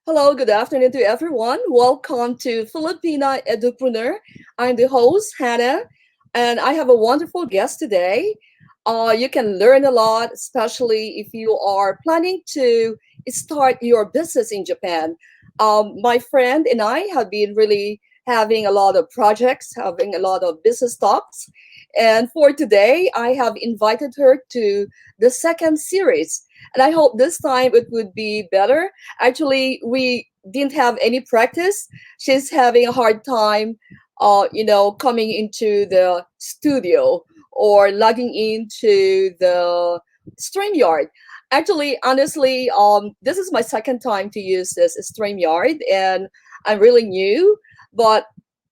Hello, good afternoon to everyone. Welcome to Filipina Edupreneur. I'm the host, Hannah, and I have a wonderful guest today. You can learn a lot, especially if you are planning to start your business in Japan. My friend and I have been really having a lot of projects, having a lot of business talks. And for today, I have invited her to the second series. And I hope this time it would be better. Actually, we didn't have any practice. She's having a hard time, coming into the studio or logging into the StreamYard. Actually, honestly, this is my second time to use this StreamYard, and I'm really new. But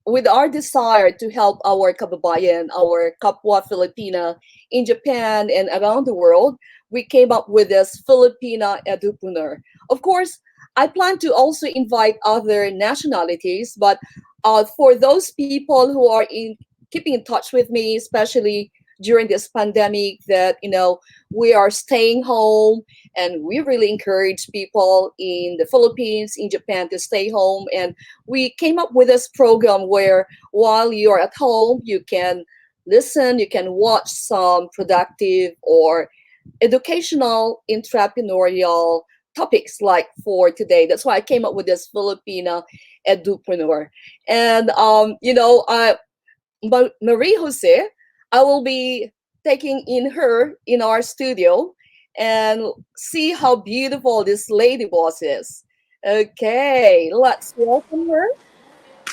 with our desire to help our kababayan, our kapwa Filipina in Japan and around the world, we came up with this Filipina Edupreneur. Of course, I plan to also invite other nationalities, but for those people who are in keeping in touch with me, especially during this pandemic, that we are staying home, and we really encourage people in the Philippines, in Japan, to stay home. And we came up with this program where while you're at home, you can listen, you can watch some productive or educational, entrepreneurial topics like for today. That's why I came up with this Filipina Edupreneur. And, Marie Jose, I will be taking in her in our studio and see how beautiful this lady boss is. Okay, let's welcome her.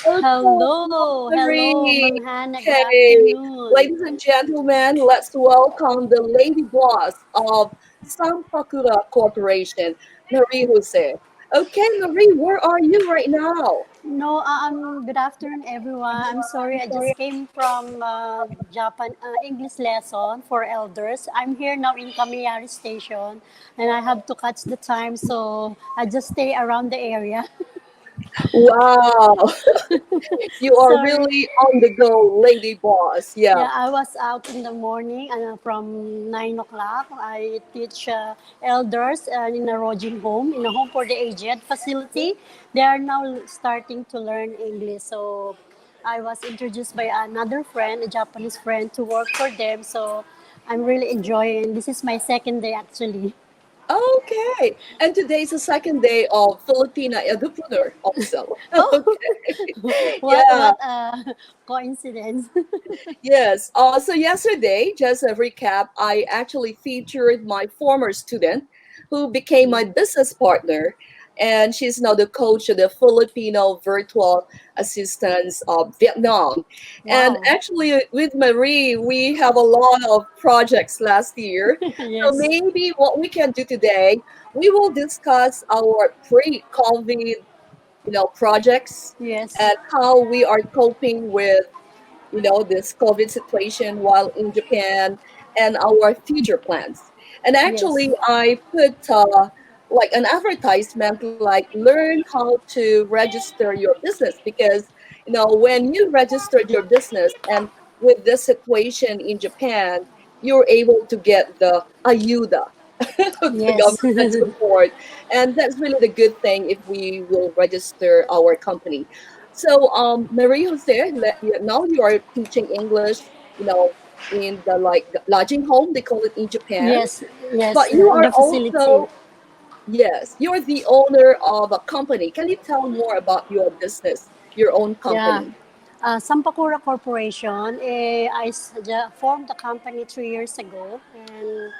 Okay, Hello, hello, Marie. Ma'am Hannah. Good Okay, afternoon. ladies and gentlemen, let's welcome the lady boss of Sampakura Corporation, Marie Jose. Okay, Marie, where are you right now? No, good afternoon, everyone. I'm sorry, I just came from Japan English lesson for elders. I'm here now in Kamiyari Station, and I have to catch the time, so I just stay around the area. Wow, you are Sorry. really on the go, lady boss. Yeah. Yeah, I was out in the morning from 9 o'clock. I teach elders in a Rogin home, in a home for the aged facility. They are now starting to learn English. So I was introduced by another friend, a Japanese friend, to work for them. So I'm really enjoying. This is my second day actually. Okay. And today's the second day of Filipina Edupreneur also. Oh, Okay. Yeah. what coincidence. Yes. So yesterday, just a recap, I actually featured my former student who became my business partner. And she's now the coach of the Filipino Virtual Assistants of Vietnam. And Wow. actually, with Marie, we have a lot of projects last year. So Yes. maybe what we can do today, we will discuss our pre-COVID, projects Yes. and how we are coping with this COVID situation while in Japan and our future plans. And Yes. actually, I put like an advertisement like learn how to register your business because when you registered your business and with this situation in Japan, you're able to get the ayuda, the Yes. government support, and that's really the good thing if we will register our company. So, Marie Jose, now you are teaching English, you know, in the like the lodging home, they call it in Japan. Yes, But yes, you in are the facility. also, yes, you're the owner of a company. Can you tell more about your business, your own Yeah. company? Sampakura Corporation, formed the company 3 years ago, and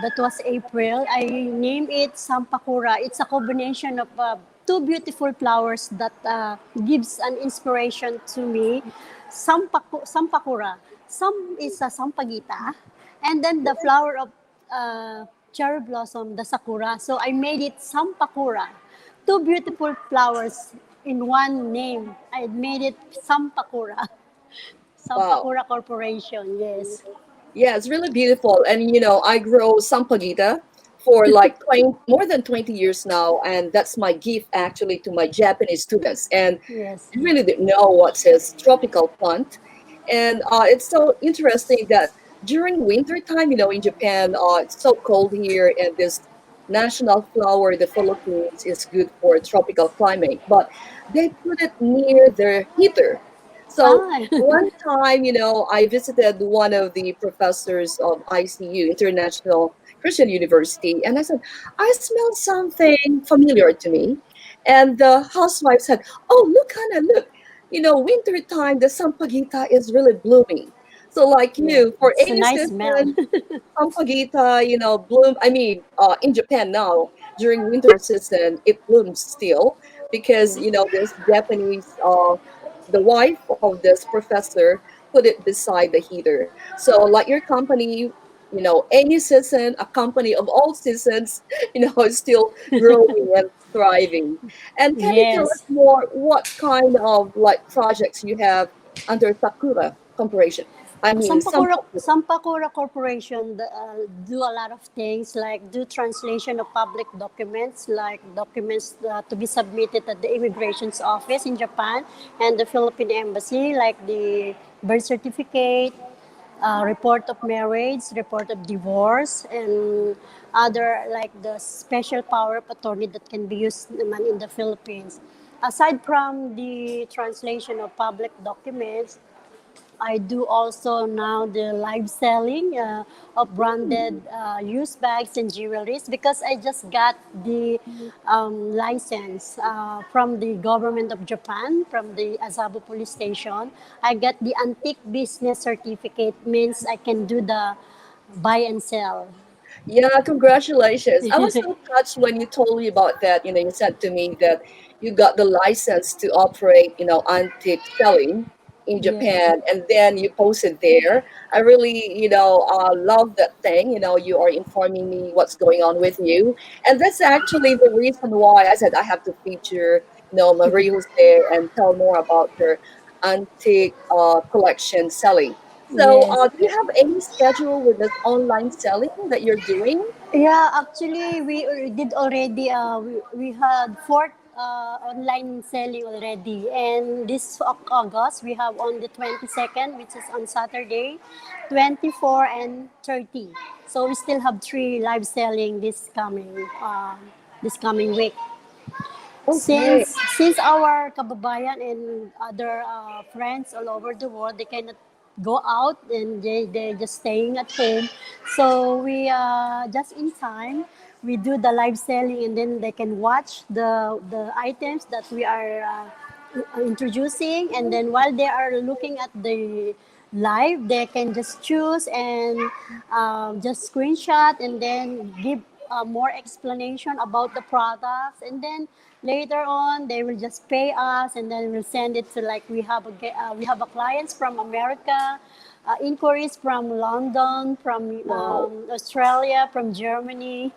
that was April. I named it Sampakura. It's a combination of two beautiful flowers that gives an inspiration to me. Sampakura. Sam is a sampagita, and then the flower of cherry blossom, the sakura. So I made it Sampakura. Two beautiful flowers in one name. I made it Sampakura. Wow. Sampakura Corporation, yes. Yeah, it's really beautiful. And I grow sampagita for like 20, more than 20 years now, and that's my gift actually to my Japanese students. And Yes. I really didn't know what's this tropical plant. And it's so interesting that during winter time, in Japan, it's so cold here, and this national flower in the Philippines is good for tropical climate, but they put it near their heater. So Ah, one time, I visited one of the professors of ICU, International Christian University, and I said, I smell something familiar to me. And the housewife said, oh, look, Hannah, look, winter time, the sampagita is really blooming. So like yeah, you, for it's a any nice smell. season, Sampagita, bloom. I mean, in Japan now, during winter season, it blooms still because, this Japanese, the wife of this professor put it beside the heater. So, like your company, any season, a company of all seasons, is still growing and thriving. And can you tell us Yes. more what kind of like projects you have under Sakura Corporation? I mean, Sampakura. Sampakura Corporation do a lot of things like do translation of public documents, like documents to be submitted at the immigration's office in Japan and the Philippine embassy, like the birth certificate, report of marriage, report of divorce, and other like the special power of attorney that can be used naman in the Philippines. Aside from the translation of public documents, I do also now the live selling of branded used bags and jewelries because I just got the license from the government of Japan, from the Azabu police station. I got the antique business certificate, means I can do the buy and sell. Yeah, congratulations. I was so touched when you told me about that. You said to me that you got the license to operate, antique selling in Yes, Japan, and then you posted there. I really, love that thing. You are informing me what's going on with you. And that's actually the reason why I said I have to feature, Marie who's there and tell more about her antique collection selling. So, yes. do you have any schedule with this online selling that you're doing? Yeah, actually, we did already. We had fourth online selling already, and this August we have on the 22nd, which is on Saturday, 24 and 30. So we still have three live selling this coming week. Okay. Since our kababayan and other friends all over the world, they cannot go out and they're just staying at home. So we just in time we do the live selling, and then they can watch the items that we are introducing, and then while they are looking at the live, they can just choose and just screenshot and then give more explanation about the products, and then later on they will just pay us, and then we'll send it to, like, we have a clients from America, inquiries from London, from Wow. Australia, from Germany,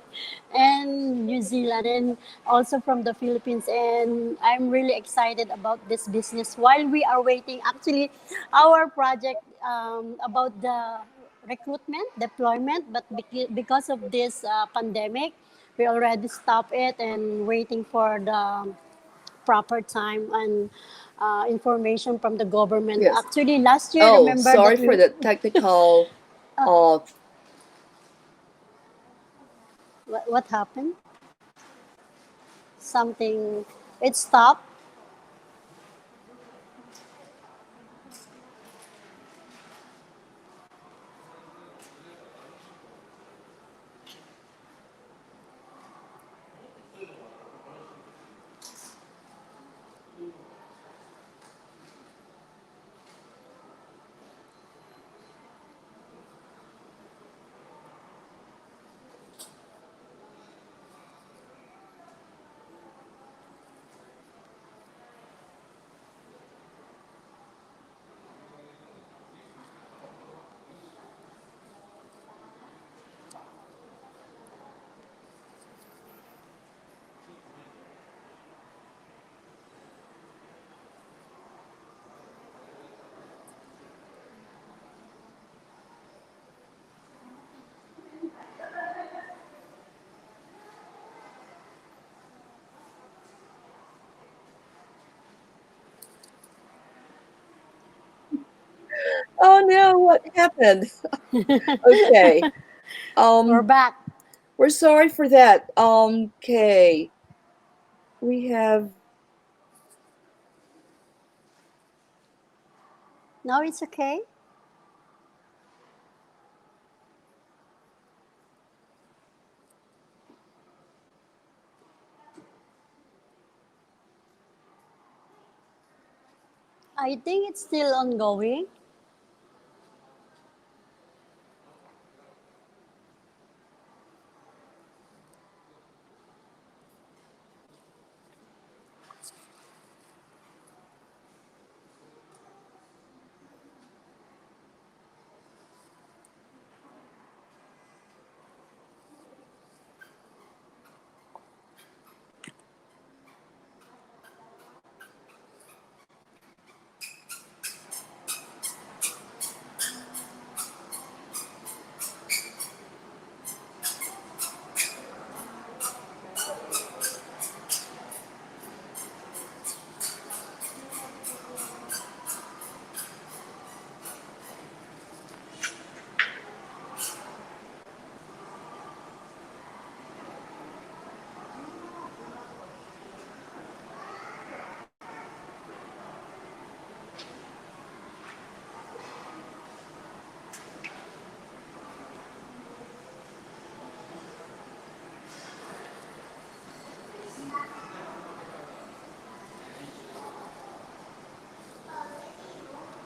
and New Zealand, and also from the Philippines. And I'm really excited about this business. While we are waiting, actually, our project about the recruitment, deployment, but because of this pandemic, we already stopped it and waiting for the proper time and information from the government. Yes. Actually, last year, Oh, remember sorry that for we the technical uh what happened? Something it stopped. oh no, what happened? Okay. We're Um back. We're sorry for that. Okay. We have Now it's okay. I think it's still ongoing.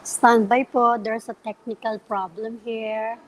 Standby po. There's a technical problem here.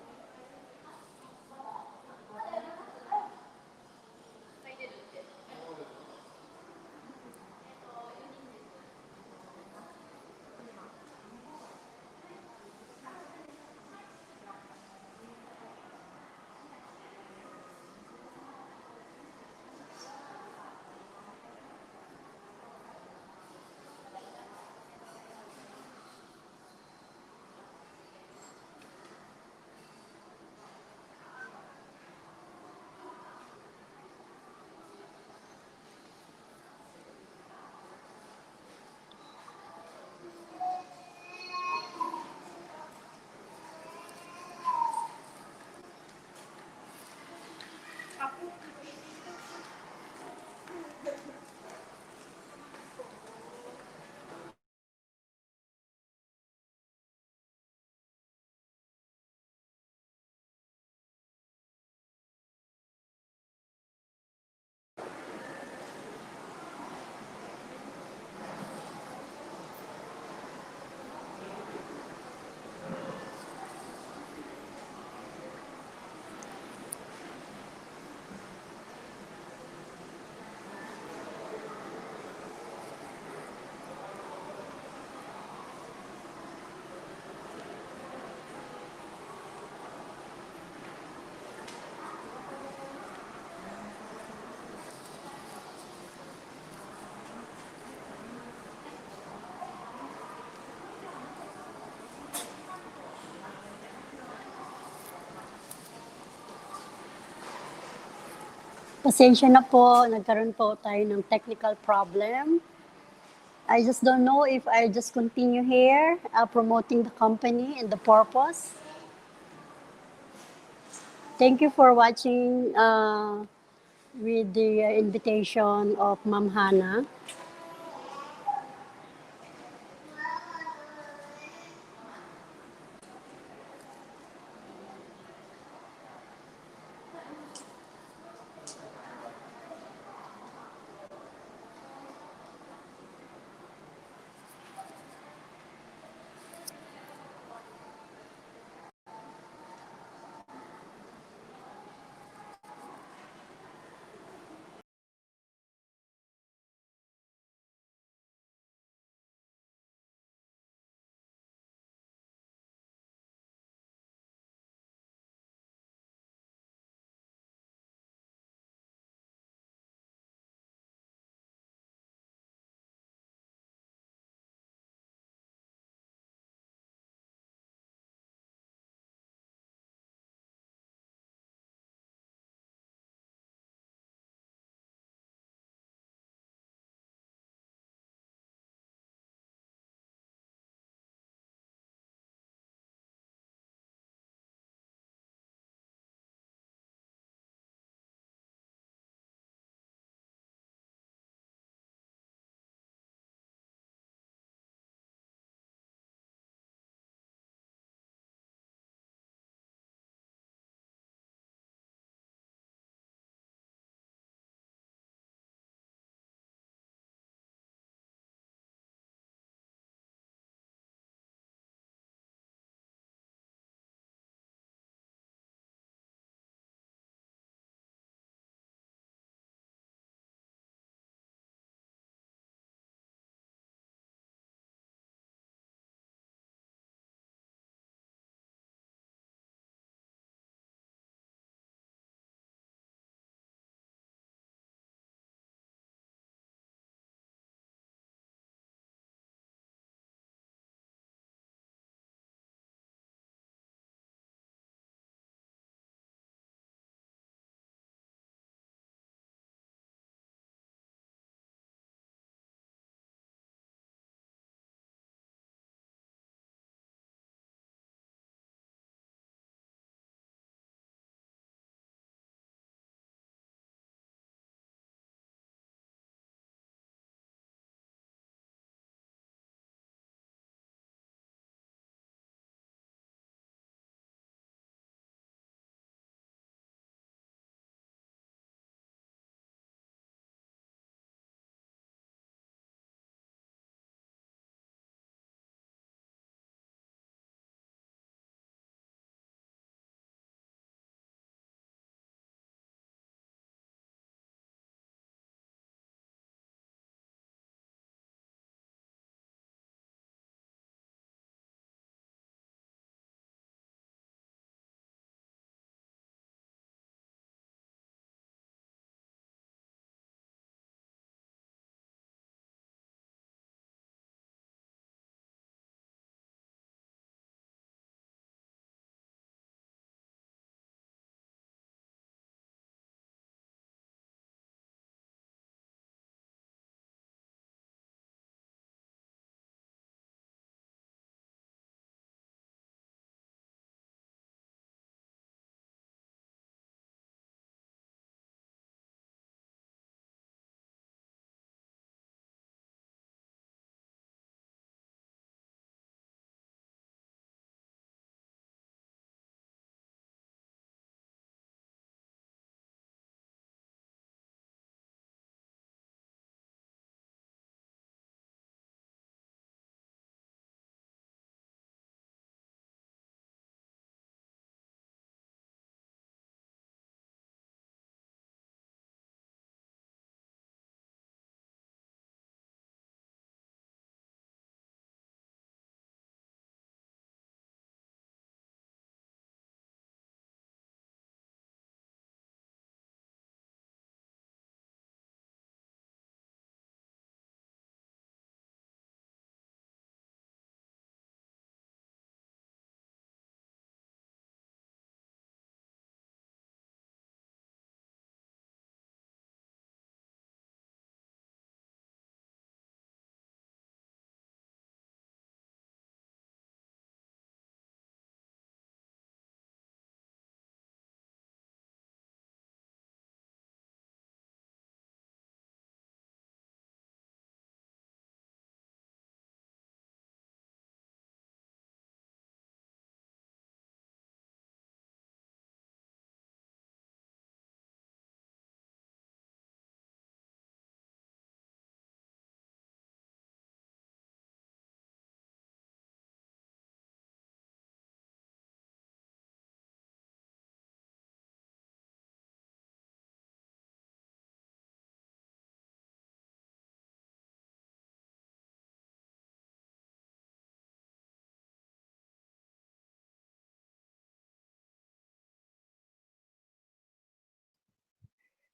Pasensya na po. Nagkaroon po tayo ng technical problem. I just don't know if I just continue here promoting the company and the purpose. Thank you for watching with the invitation of Ma'am Hannah.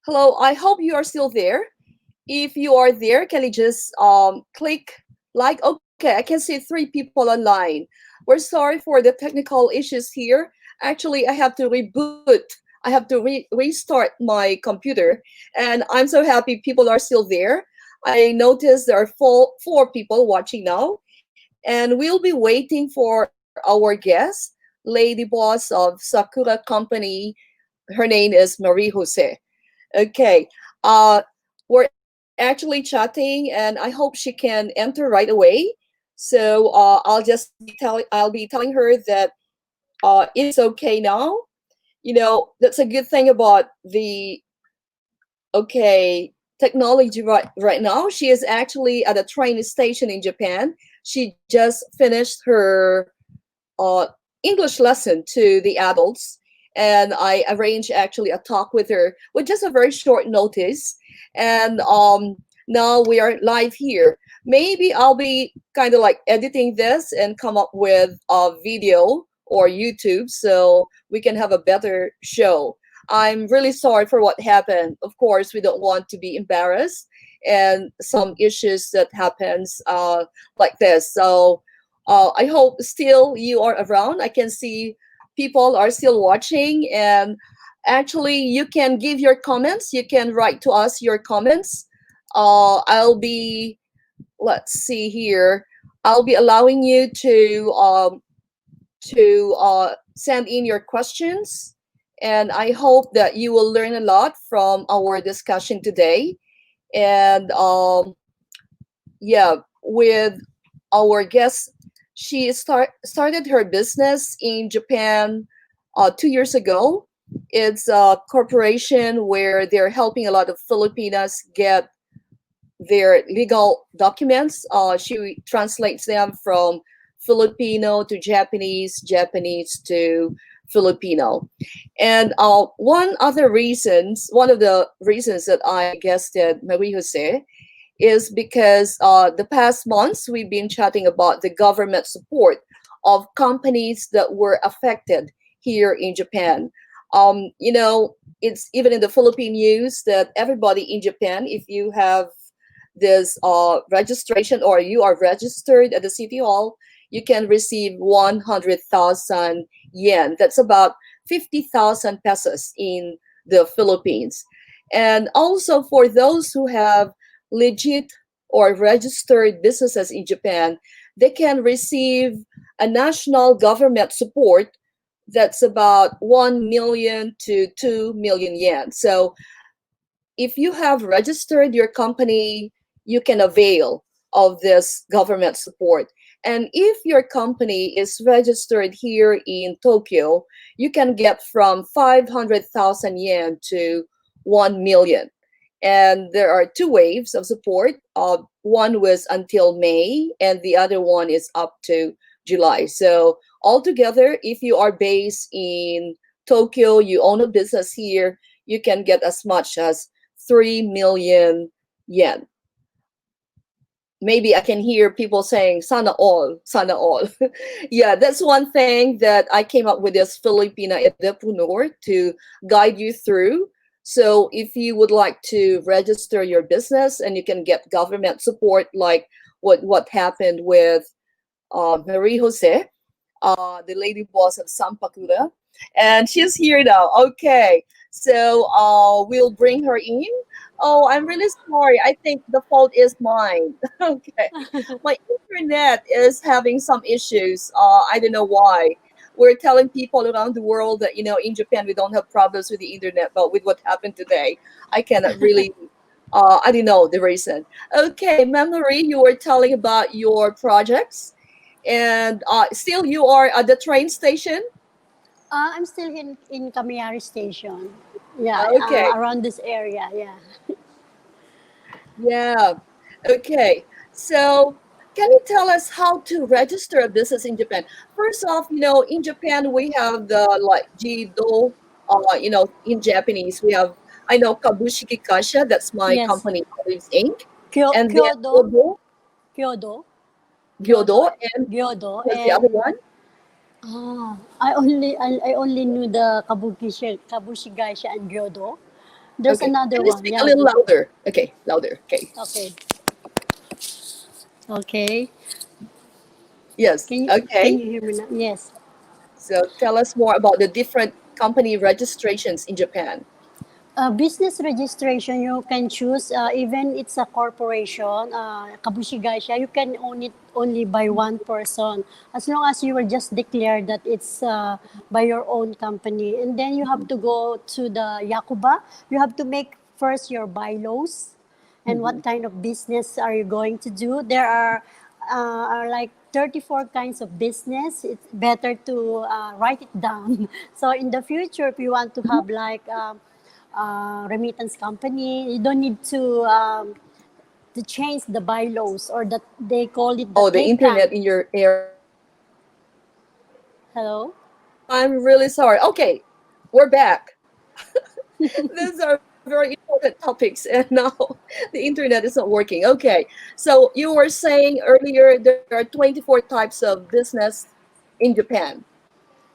Hello, I hope you are still there. If you are there, can you just click like? Okay, I can see three people online. We're sorry for the technical issues here. Actually, I have to reboot. I have to restart my computer, and I'm so happy people are still there. I noticed there are four people watching now, and we'll be waiting for our guest, lady boss of Sakura Company. Her name is Marie Jose. Okay. We're actually chatting, and I hope she can enter right away. So I'll be telling her that it is okay now. That's a good thing about the okay technology right now. She is actually at a train station in Japan. She just finished her uh, English lesson to the adults, and I arranged actually a talk with her with just a very short notice. And now we are live here. Maybe I'll be kind of like editing this and come up with a video or YouTube so we can have a better show. I'm really sorry for what happened. Of course, we don't want to be embarrassed and some issues that happens like this. So I hope still you are around. I can see people are still watching, and actually, you can give your comments. You can write to us your comments. I'll be, let's see here. I'll be allowing you to send in your questions, and I hope that you will learn a lot from our discussion today. And yeah, with our guest, she started her business in Japan 2 years ago. It's a corporation where they're helping a lot of Filipinas get their legal documents. She translates them from Filipino to Japanese, Japanese to Filipino. And one of the reasons that I guested Marie Jose is because the past months we've been chatting about the government support of companies that were affected here in Japan. It's even in the Philippine news that everybody in Japan, if you have this registration or you are registered at the city hall, you can receive 100,000 yen. That's about 50,000 pesos in the Philippines. And also for those who have legit or registered businesses in Japan, they can receive a national government support that's about 1 million to 2 million yen. So if you have registered your company, you can avail of this government support. And if your company is registered here in Tokyo, you can get from 500,000 yen to 1 million. And there are two waves of support. One was until May, and the other one is up to July. So altogether, if you are based in Tokyo, you own a business here, you can get as much as 3 million yen. Maybe I can hear people saying sana all, sana all. Yeah, that's one thing that I came up with this Filipina Edupreneur to guide you through. So if you would like to register your business and you can get government support like what happened with Marie Jose, the lady boss of Sampakura, and she's here now. Okay, so we'll bring her in. Oh, I'm really sorry. I think the fault is mine. Okay, my internet is having some issues. I don't know why. We're telling people around the world that in Japan we don't have problems with the internet, but with what happened today, I cannot really. I don't know the reason. Okay, Ma'am Marie, you were telling about your projects, and still you are at the train station. I'm still in Kamiyari Station. Yeah, Okay, around this area. Yeah. yeah. Okay, so can you tell us how to register a business in Japan? First off, in Japan we have the like jido. In Japanese we have, I know, Kabushiki Kasha. That's my Yes. company, Olives Inc. And then Kyodo, Godo, Kyodo, Kyodo, Gyodo, and Gyodo, what's the other and one? I only knew the Kabushi Gaisha and Gyodo. There's Okay. another Can you one. speak a Yeah. little louder? Okay, louder. Okay. Okay. Okay. Yes. Can Okay. you hear me now? Yes. So tell us more about the different company registrations in Japan. Business registration, you can choose, even it's a corporation, kabushigaisha, you can own it only by one person. As long as you will just declare that it's by your own company. And then you have to go to the Yakuba. You have to make first your bylaws and what kind of business are you going to do. There are like 34 kinds of business. It's better to write it down. So in the future, if you want to have like remittance company, you don't need to change the bylaws or that they call it the Oh, the takean. internet in your area is not working. Okay. Hello. I'm really sorry. Okay, we're back. These are very important topics, and now the internet is not working. Okay, so you were saying earlier there are 24 types of business in Japan.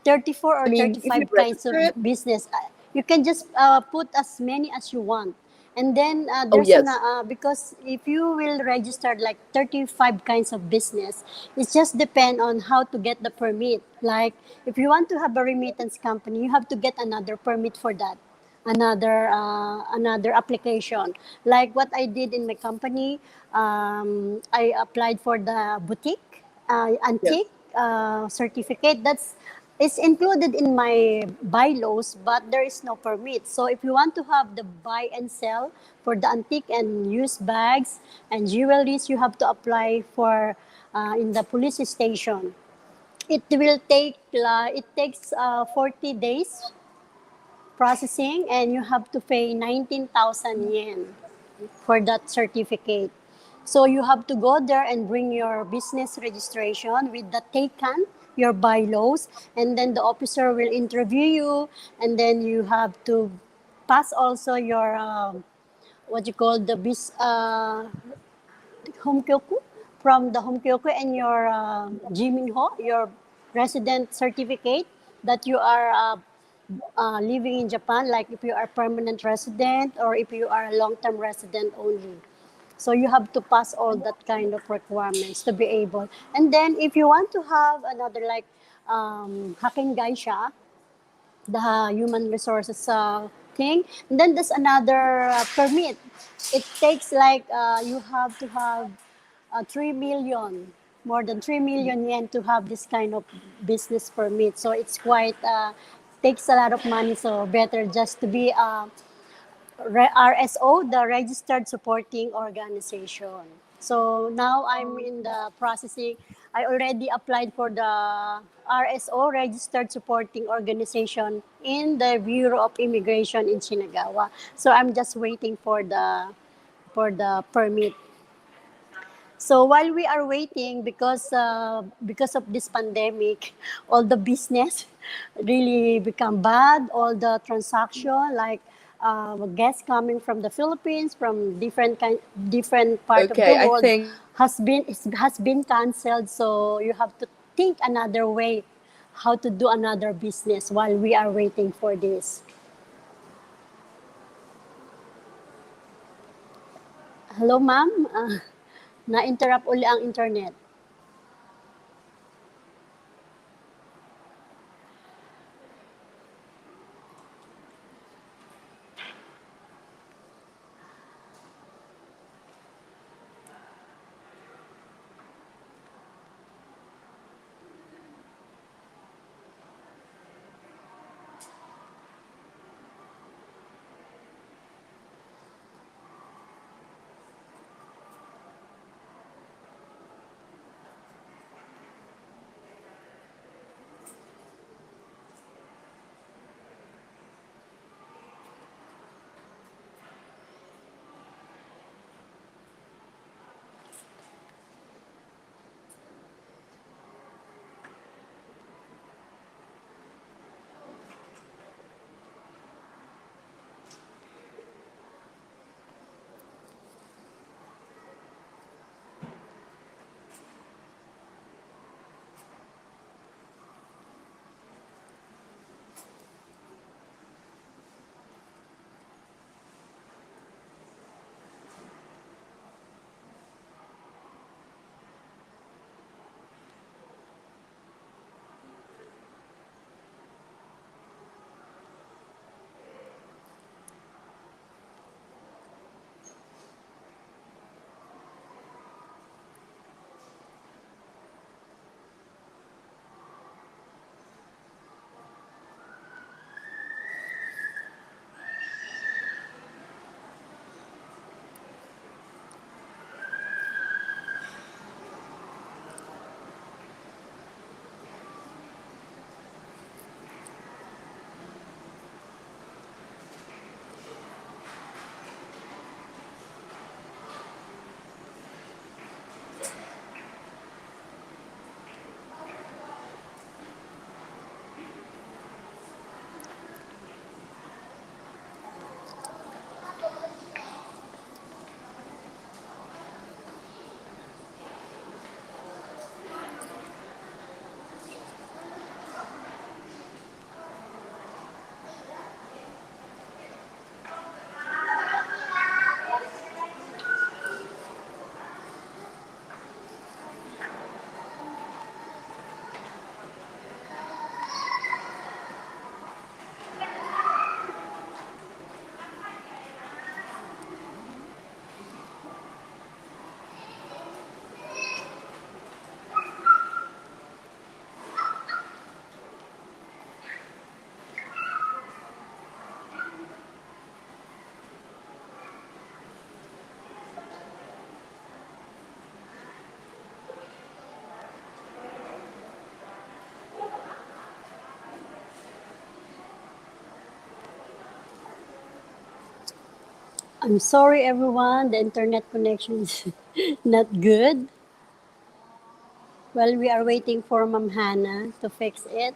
34 I or mean, if you 35 kinds register of it, business. You can just put as many as you want. And then oh there's an, yes, because if you will register like 35 kinds of business, it just depend on how to get the permit. Like if you want to have a remittance company, you have to get another permit for that. Another application. Like what I did in my company, I applied for the boutique yes. antique certificate. That's it's included in my bylaws, but there is no permit. So if you want to have the buy and sell for the antique and used bags and jewelries, you have to apply for in the police station. It will take it takes 40 days processing, and you have to pay 19,000 yen for that certificate. So you have to go there and bring your business registration with the taken, your bylaws, and then the officer will interview you, and then you have to pass also your what you call the home kyoku, from the home kyoku and your jiminho, your resident certificate that you are living in Japan, like if you are permanent resident or if you are a long-term resident only. So you have to pass all that kind of requirements to be able. And then if you want to have another like Haken Gaisha, the human resources thing, and then there's another permit. It takes like you have to have 3 million, more than 3 million yen to have this kind of business permit. So it's quite takes a lot of money. So better just to be RSO, the Registered Supporting Organization. So now I'm in the processing. I already applied for the RSO, Registered Supporting Organization, in the Bureau of Immigration in Shinagawa. So I'm just waiting for the permit. So while we are waiting, because of this pandemic, all the business really become bad. All the transaction, like guests coming from the Philippines, from different part of the Okay, I world, think has been canceled. So you have to think another way, how to do another business while we are waiting for this. Hello, ma'am. Na-interrupt uli ang internet. I'm sorry, everyone. The internet connection is not good. Well, we are waiting for Ma'am Hannah to fix it.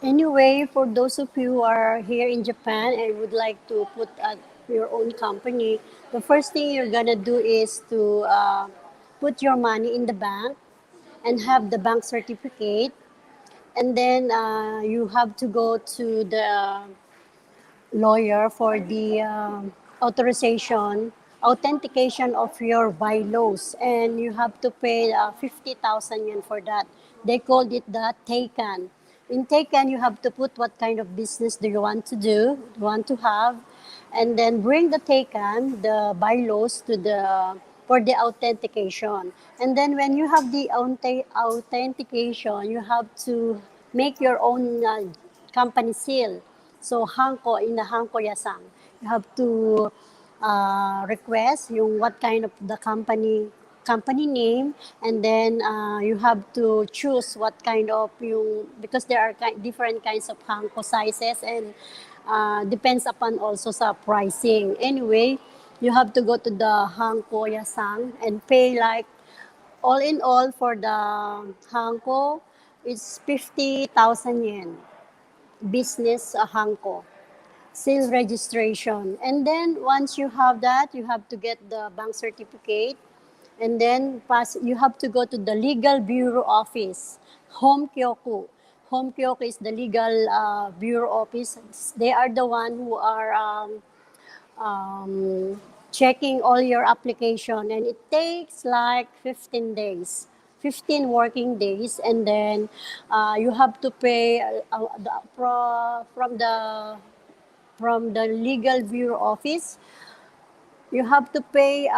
Anyway, for those of you who are here in Japan and would like to put your own company, the first thing you're gonna do is to put your money in the bank and have the bank certificate, and then you have to go to the lawyer for the authorization, authentication of your bylaws, and you have to pay 50,000 yen for that. They called it the Teikan. In Teikan, you have to put what kind of business do you want to do, want to have, and then bring the Teikan, the bylaws to the for the authentication. And then when you have the authentication, you have to make your own company seal. So hanko in the hanko yasang, you have to request yung what kind of the company name, and then you have to choose what kind of yung because there are different kinds of hanko sizes, and depends upon also sa pricing. Anyway, you have to go to the hanko yasang and pay like all in all for the hanko, it's 50,000 yen business hanko sales registration. And then once you have that, you have to get the bank certificate, and then you have to go to the legal bureau office, home kyoku. Home kyoku is the legal bureau office. They are the one who are checking all your application, and it takes like 15 days, 15 working days, and then you have to pay from the legal bureau office, you have to pay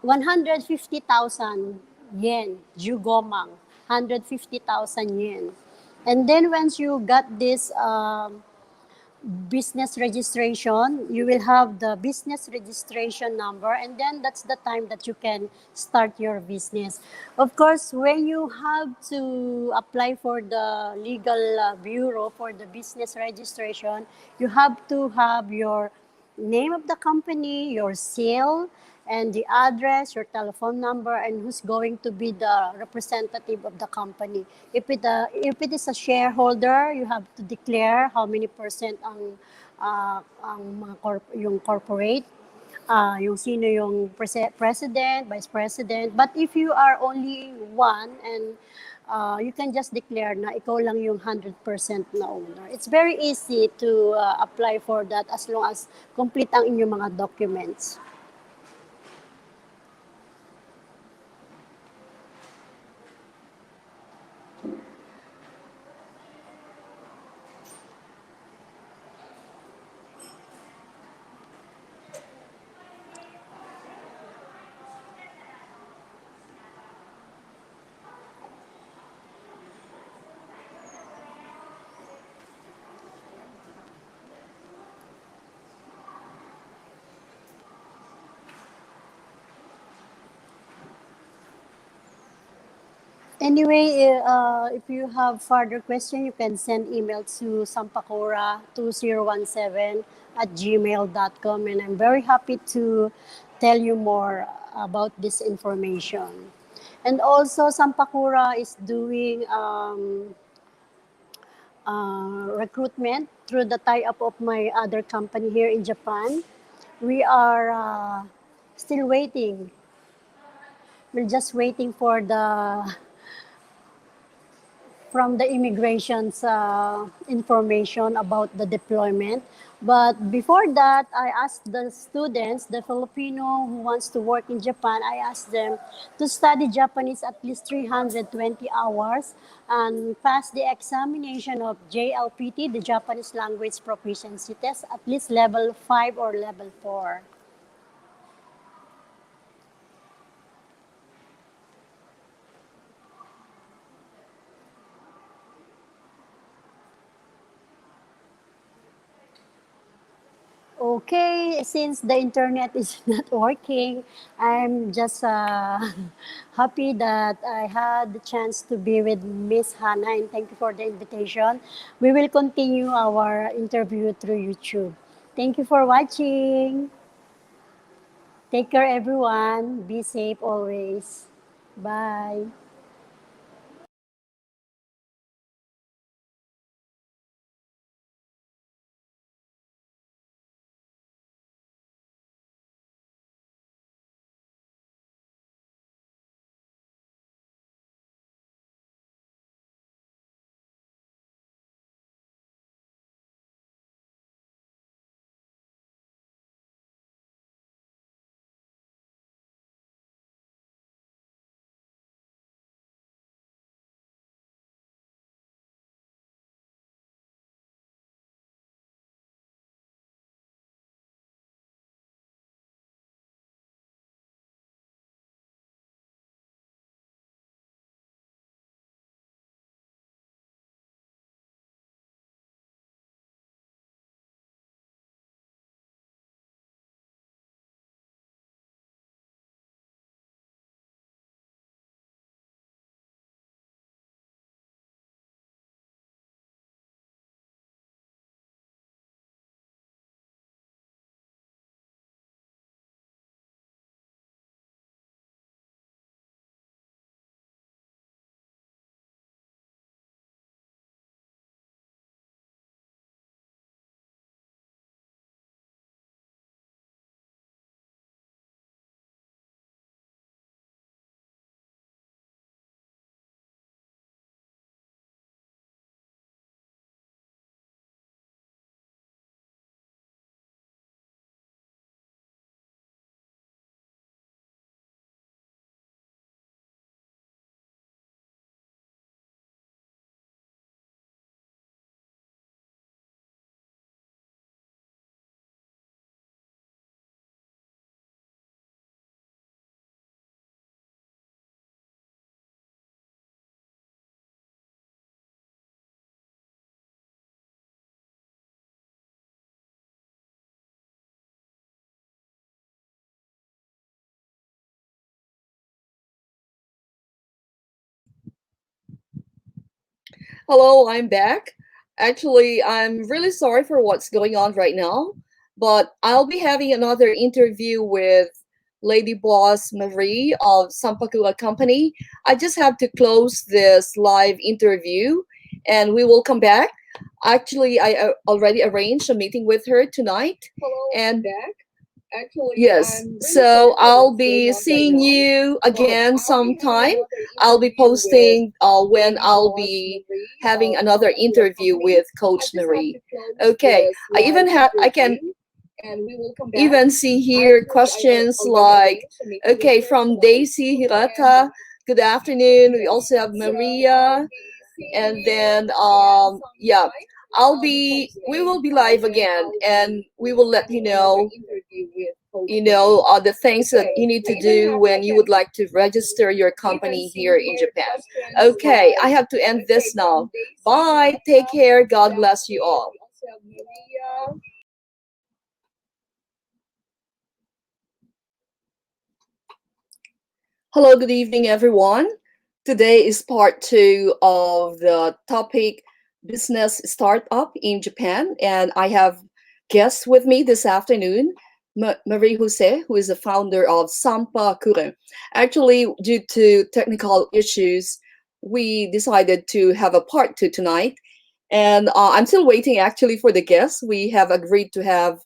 150,000 yen, jugomang, 150,000 yen. And then once you got this business registration, you will have the business registration number, and then that's the time that you can start your business. Of course, when you have to apply for the legal bureau for the business registration, you have to have your name of the company, your sale, and the address, your telephone number, and who's going to be the representative of the company. If it is a shareholder, you have to declare how many percent ang mga yung corporate, yung sino yung president, vice president. But if you are only one, and you can just declare na ikaw lang yung 100% na owner. It's very easy to apply for that as long as complete ang inyong mga documents. Anyway, if you have further question, you can send email to sampakura2017@gmail.com, and I'm very happy to tell you more about this information. And also, Sampakura is doing recruitment through the tie-up of my other company here in Japan. We are still waiting. We're just waiting for the from the immigration's information about the deployment. But before that, I asked the students, the Filipino who wants to work in Japan, I asked them to study Japanese at least 320 hours and pass the examination of JLPT, the Japanese Language Proficiency Test, at least level 5 or level 4. Okay, since the internet is not working, I'm just happy that I had the chance to be with Miss Hannah, and thank you for the invitation. We will continue our interview through YouTube. Thank you for watching. Take care, everyone. Be safe always. Bye. Hello, I'm back. Actually, I'm really sorry for what's going on right now, but I'll be having another interview with Lady Boss Marie of Sampakura Company. I just have to close this live interview and we will come back. Actually, I already arranged a meeting with her tonight. Hello, and back. Actually, yes, so I'll be seeing you again sometime. I'll be posting when I'll be having another interview with Coach Marie. Okay, I can even see here questions like, okay, from Daisy Hirata, good afternoon. We also have Maria, and then yeah, we will be live again, and we will let you know the things that you need to do when you would like to register your company here in Japan. Okay, I have to end this now. Bye, take care, God bless you all. Hello, good evening, everyone. Today is part two of the topic business startup in Japan, and I have guests with me this afternoon, Marie Jose, who is the founder of Sampakura. Actually, due to technical issues, we decided to have a part two tonight, and I'm still waiting actually for the guests. We have agreed to have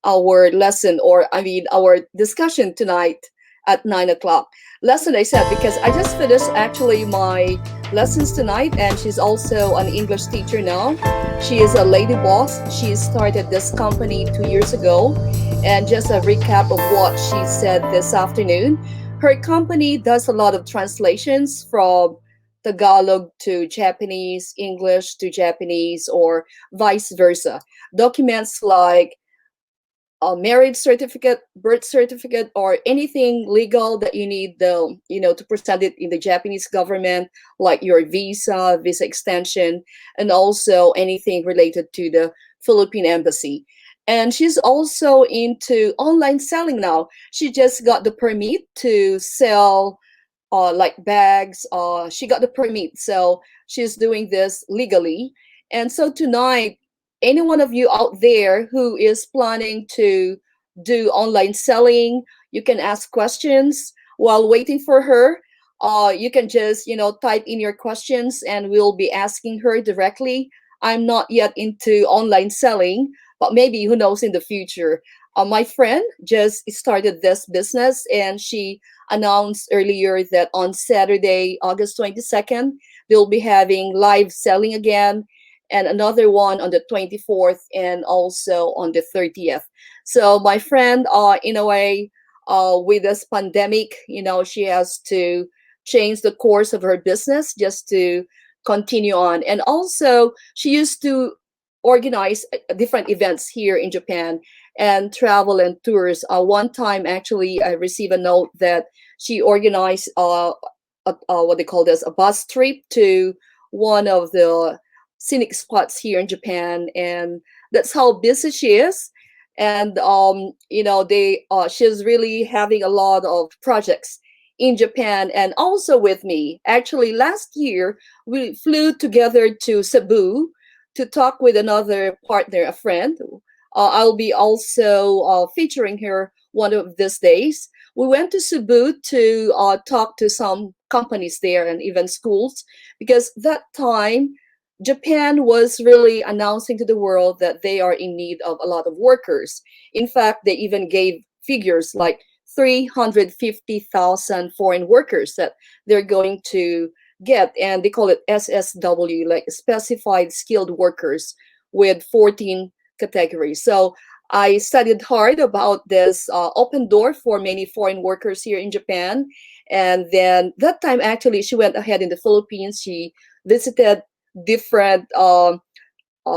our lesson, or I mean, our discussion tonight at 9 o'clock. Lesson, I said, because I just finished actually my lessons tonight, and she's also an English teacher now. She is a lady boss. She started this company 2 years ago. And just a recap of what she said this afternoon, her company does a lot of translations from Tagalog to Japanese, English to Japanese, or vice versa. Documents like a marriage certificate, birth certificate, or anything legal that you need to present it in the Japanese government, like your visa extension, and also anything related to the Philippine embassy. And she's also into online selling now. She just got the permit to sell like bags. She got the permit, so she's doing this legally. And so tonight, any one of you out there who is planning to do online selling, you can ask questions while waiting for her. You can just type in your questions, and we'll be asking her directly. I'm not yet into online selling, but maybe who knows in the future. My friend just started this business, and she announced earlier that on Saturday, August 22nd, they'll be having live selling again, and another one on the 24th and also on the 30th. So my friend, in a way, with this pandemic, she has to change the course of her business just to continue on. And also, she used to organize different events here in Japan and travel and tours. One time, actually, I received a note that she organized what they call this, a bus trip to one of the scenic spots here in Japan, and that's how busy she is. And they she's really having a lot of projects in Japan and also with me. Actually, last year we flew together to Cebu to talk with another partner, a friend. I'll be also featuring her one of these days. We went to Cebu to talk to some companies there and even schools, because that time Japan was really announcing to the world that they are in need of a lot of workers. In fact, they even gave figures like 350,000 foreign workers that they're going to get, and they call it SSW, like specified skilled workers, with 14 categories. So I studied hard about this open door for many foreign workers here in Japan. And then that time, actually, she went ahead in the Philippines. She visited different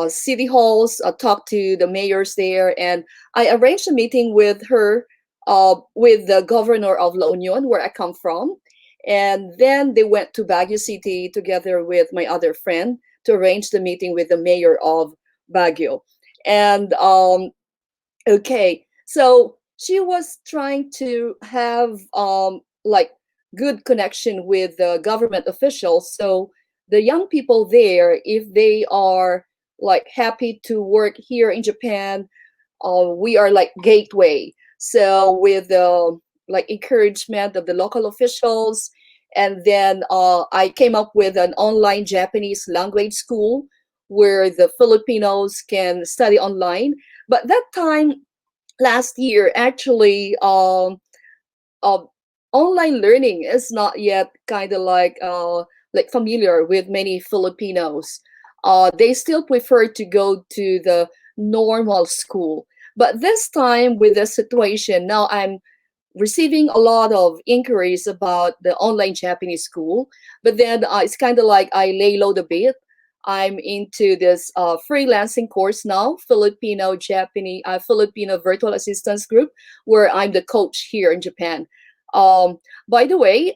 city halls, talked to the mayors there, and I arranged a meeting with her, with the governor of La Union, where I come from. And then they went to Baguio City together with my other friend to arrange the meeting with the mayor of Baguio. And okay, so she was trying to have like good connection with the government officials. So the young people there, if they are like happy to work here in Japan, we are like gateway. So with the like encouragement of the local officials, and then I came up with an online Japanese language school where the Filipinos can study online. But that time last year, actually, uh, online learning is not yet kind of like familiar with many Filipinos. They still prefer to go to the normal school. But this time with the situation, now I'm receiving a lot of inquiries about the online Japanese school. But then it's kind of like I lay low a bit. I'm into this freelancing course now, Filipino Virtual Assistance Group, where I'm the coach here in Japan. By the way,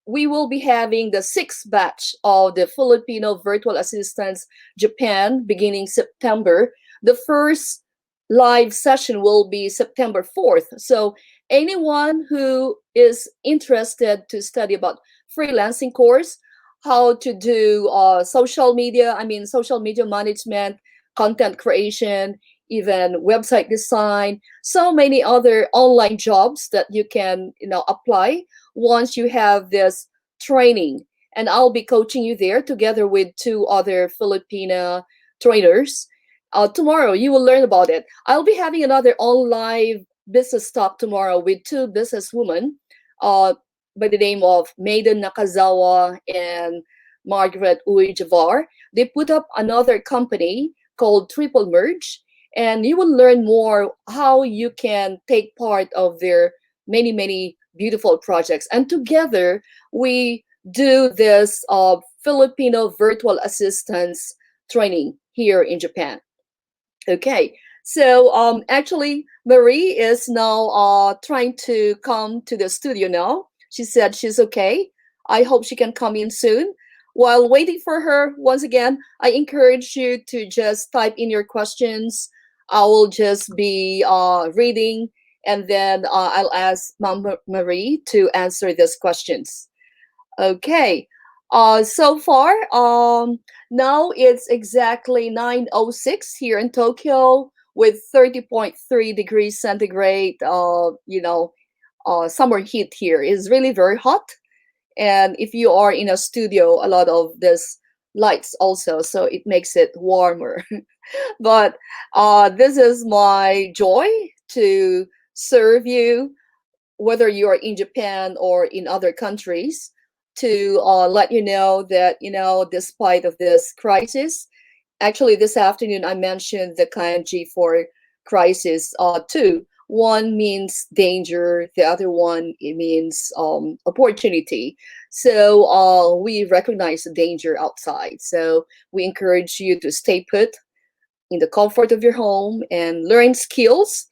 we will be having the sixth batch of the Filipino Virtual Assistance Japan beginning September. The first live session will be September 4th. So anyone who is interested to study about freelancing course, how to do social media management, content creation, even website design, so many other online jobs that you can apply once you have this training. And I'll be coaching you there together with two other Filipina trainers. Tomorrow you will learn about it. I'll be having another online business talk tomorrow with two businesswomen uh, by the name of Maiden Nakazawa and Margaret Uy Javar. They put up another company called Triple Merge, and you will learn more how you can take part of their many, many beautiful projects. And together, we do this Filipino virtual assistance training here in Japan. Okay, so actually, Marie is now trying to come to the studio now. She said she's okay. I hope she can come in soon. While waiting for her, once again, I encourage you to just type in your questions. I will just be reading, and then I'll ask Mom Marie to answer these questions. Okay. So far, now it's exactly 9:06 here in Tokyo with 30.3 degrees centigrade. Summer heat here is really very hot. And if you are in a studio, a lot of this lights also, so it makes it warmer. But this is my joy to serve you, whether you are in Japan or in other countries, to let you know that, despite of this crisis, actually this afternoon I mentioned the kanji for crisis too. One means danger, the other one it means opportunity. So we recognize the danger outside. So we encourage you to stay put in the comfort of your home and learn skills,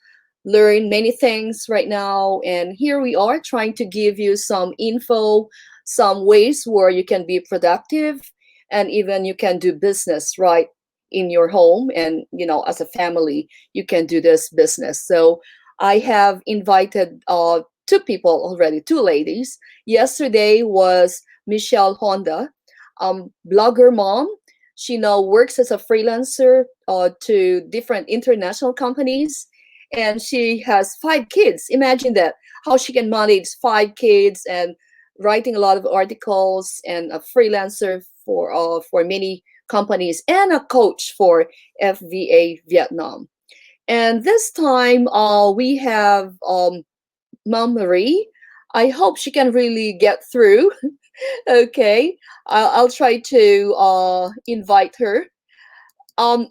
learn many things right now. And here we are trying to give you some info, some ways where you can be productive, and even you can do business right in your home. And, as a family, you can do this business. So I have invited two people already, two ladies. Yesterday was Michelle Honda, blogger mom. She now works as a freelancer to different international companies, and she has 5 kids. Imagine that, how she can manage 5 kids and writing a lot of articles, and a freelancer for many companies, and a coach for FVA Vietnam. And this time we have Mom Marie. I hope she can really get through. Okay, I'll try to invite her.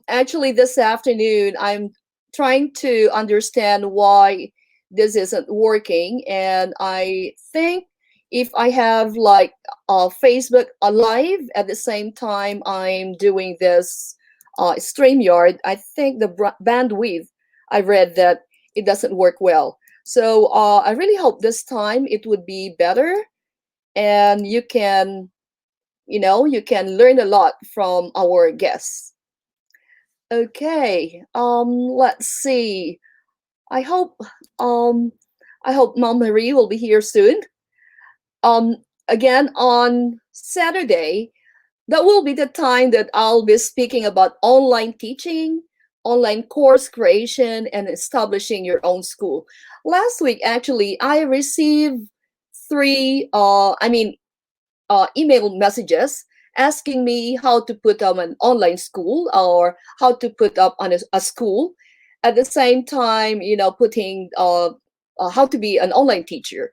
Actually, this afternoon, I'm trying to understand why this isn't working, and I think if I have like Facebook Live at the same time I'm doing this StreamYard, I think the bandwidth, I read that it doesn't work well. So I really hope this time it would be better, and you can learn a lot from our guests. Okay, let's see. I hope um I hope Mom Marie will be here soon. Um Again, on Saturday, that will be the time that I'll be speaking about online teaching, online course creation, and establishing your own school. Last week, actually, I received three email messages asking me how to put up an online school, or how to put up on a school. At the same time, putting how to be an online teacher.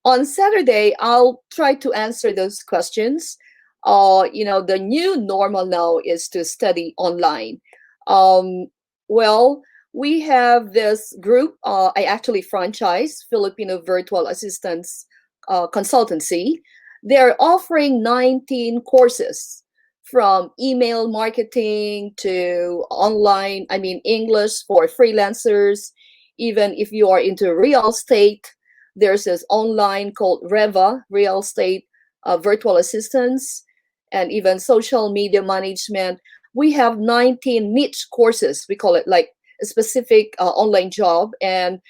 On Saturday, I'll try to answer those questions. The new normal now is to study online. Um, well, we have this group. I actually franchise Filipino Virtual Assistance Consultancy. They're offering 19 courses, from email marketing to online, English for freelancers. Even if you are into real estate, there's this online called Reva, Real Estate Virtual Assistance, and even social media management. We have 19 niche courses. We call it like a specific online job. And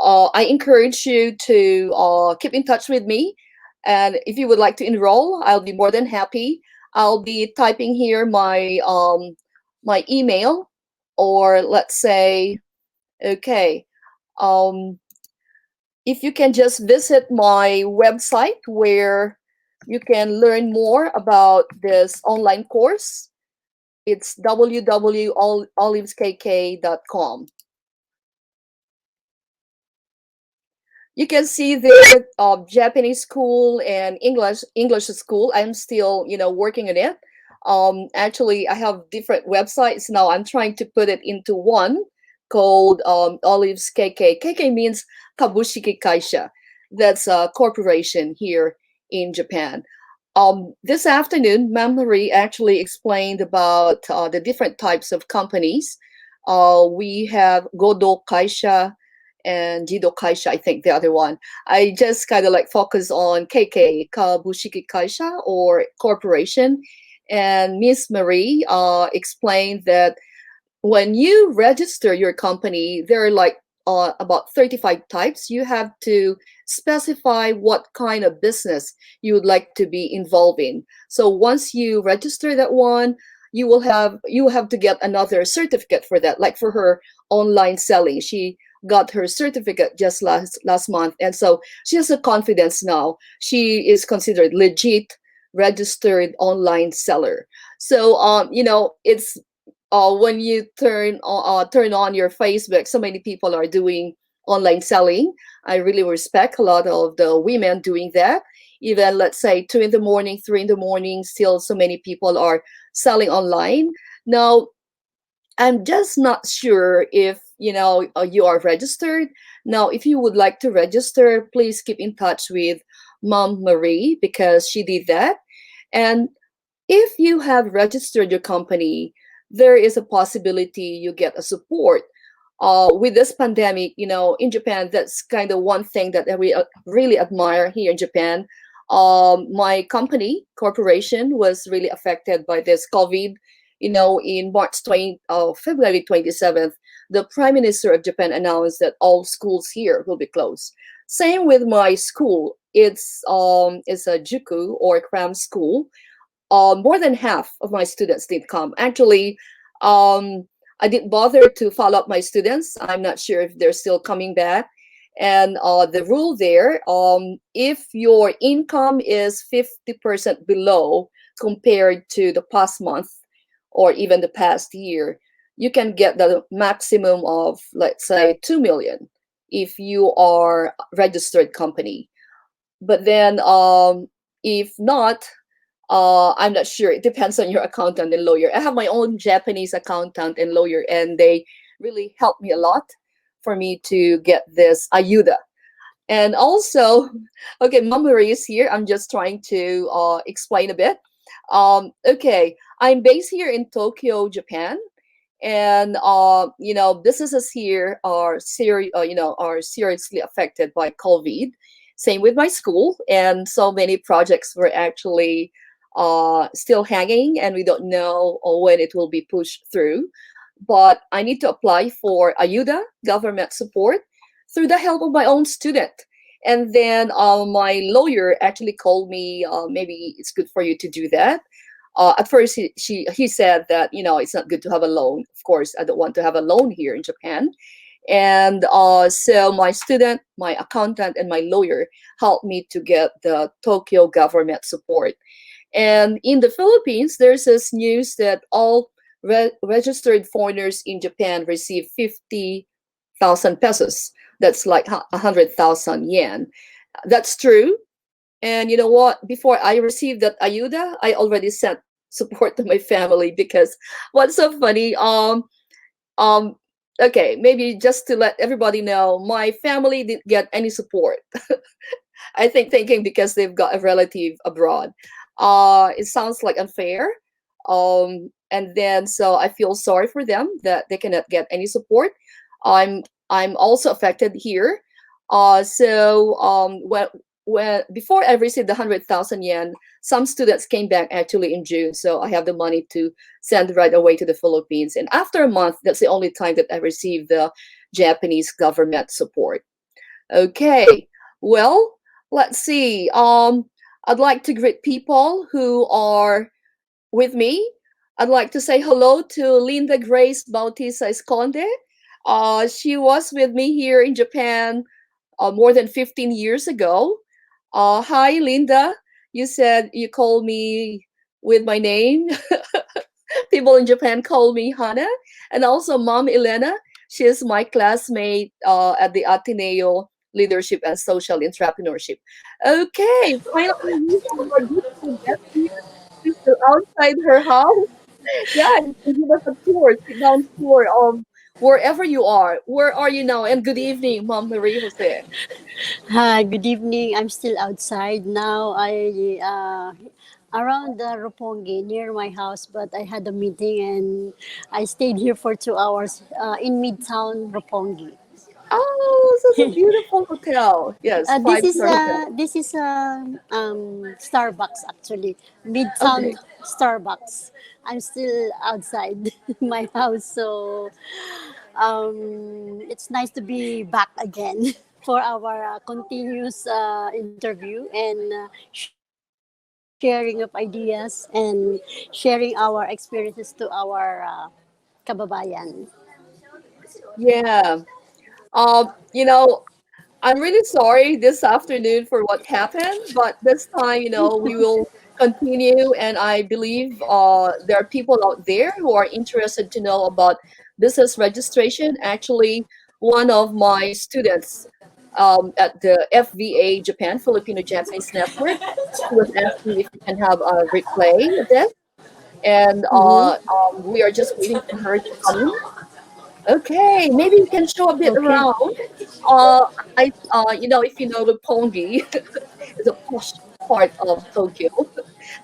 I encourage you to keep in touch with me. And if you would like to enroll, I'll be more than happy. I'll be typing here my email, or let's say, okay, um, if you can just visit my website where you can learn more about this online course. It's www.oliveskk.com. You can see the Japanese school and English school. I'm still working on it. Actually, I have different websites now. I'm trying to put it into one called Olives KK. KK means Kabushiki Kaisha. That's a corporation here in Japan. This afternoon, Ma'am Marie actually explained about the different types of companies. We have Godo Kaisha and Jido Kaisha, I think the other one. I just kind of like focus on KK, Kabushiki Kaisha, or corporation. And Miss Marie explained that when you register your company, there are like about 35 types. You have to specify what kind of business you would like to be involved in. So once you register that one, you have to get another certificate for that. Like for her online selling, she got her certificate just last month, and so she has a confidence now. She is considered legit registered online seller. So it's when you turn on your Facebook, so many people are doing online selling. I really respect a lot of the women doing that. Even let's say 2 in the morning, 3 in the morning, still so many people are selling online. Now, I'm just not sure if you are registered. Now, if you would like to register, please keep in touch with Mom Marie because she did that. And if you have registered your company, there is a possibility you get a support. With this pandemic, in Japan, that's kind of one thing that we really admire here in Japan. My company, corporation, was really affected by this COVID. In February 27th, the Prime Minister of Japan announced that all schools here will be closed. Same with my school. It's a juku or cram school. More than half of my students did come. Actually, I didn't bother to follow up my students. I'm not sure if they're still coming back. And the rule there, if your income is 50% below compared to the past month or even the past year, you can get the maximum of, let's say, 2 million if you are a registered company. But then if not, I'm not sure. It depends on your accountant and lawyer. I have my own Japanese accountant and lawyer, and they really helped me a lot for me to get this ayuda. And also, okay, Mom Marie is here. I'm just trying to explain a bit. Okay, I'm based here in Tokyo, Japan, and businesses here are seriously affected by COVID. Same with my school, and so many projects were actually still hanging, and we don't know when it will be pushed through. But I need to apply for ayuda, government support, through the help of my own student. And then my lawyer actually called me. Maybe it's good for you to do that. At first, he said that it's not good to have a loan. Of course, I don't want to have a loan here in Japan. And so my student, my accountant, and my lawyer helped me to get the Tokyo government support. And in the Philippines, there's this news that all registered foreigners in Japan receive 50,000 pesos. That's like 100,000 yen. That's true. And you know what? Before I received that ayuda, I already sent support to my family because what's so funny? Um, okay, maybe just to let everybody know, my family didn't get any support. I think thinking because they've got a relative abroad. It sounds like unfair. And then so I feel sorry for them that they cannot get any support. I'm also affected here. When before I received the 100,000 yen, some students came back actually in June, so I have the money to send right away to the Philippines. And after a month, that's the only time that I received the Japanese government support. Okay, well, let's see. I'd like to greet people who are with me. I'd like to say hello to Linda Grace Bautista Esconde. She was with me here in Japan more than 15 years ago. Hi, Linda. You said you called me with my name. People in Japan call me Hana. And also Mom Elena. She is my classmate at the Ateneo Leadership and Social Entrepreneurship. Okay, finally we have our beautiful guest here. She's still outside her house. Yeah, you can give us a tour, sit down tour of wherever you are. Where are you now? And good evening, Mom Marie Jose. Hi, good evening. I'm still outside now. I around the Roppongi near my house, but I had a meeting and I stayed here for 2 hours in Midtown Roppongi. Oh, such a beautiful hotel. Yes, five-star hotel. This is a Starbucks actually, Midtown Okay. Starbucks. I'm still outside my house, so it's nice to be back again for our continuous interview and sharing of ideas and sharing our experiences to our kababayan. Yeah. You know, I'm really sorry this afternoon for what happened, but this time, we will continue. And I believe there are people out there who are interested to know about business registration. Actually, one of my students at the FVA Japan, Filipino Japanese Network, she was asking if we can have a replay of this. And Mm-hmm. we are just waiting for her to come in. Okay, maybe you can show a bit Okay. around. If you know the Pongi, is a posh part of Tokyo.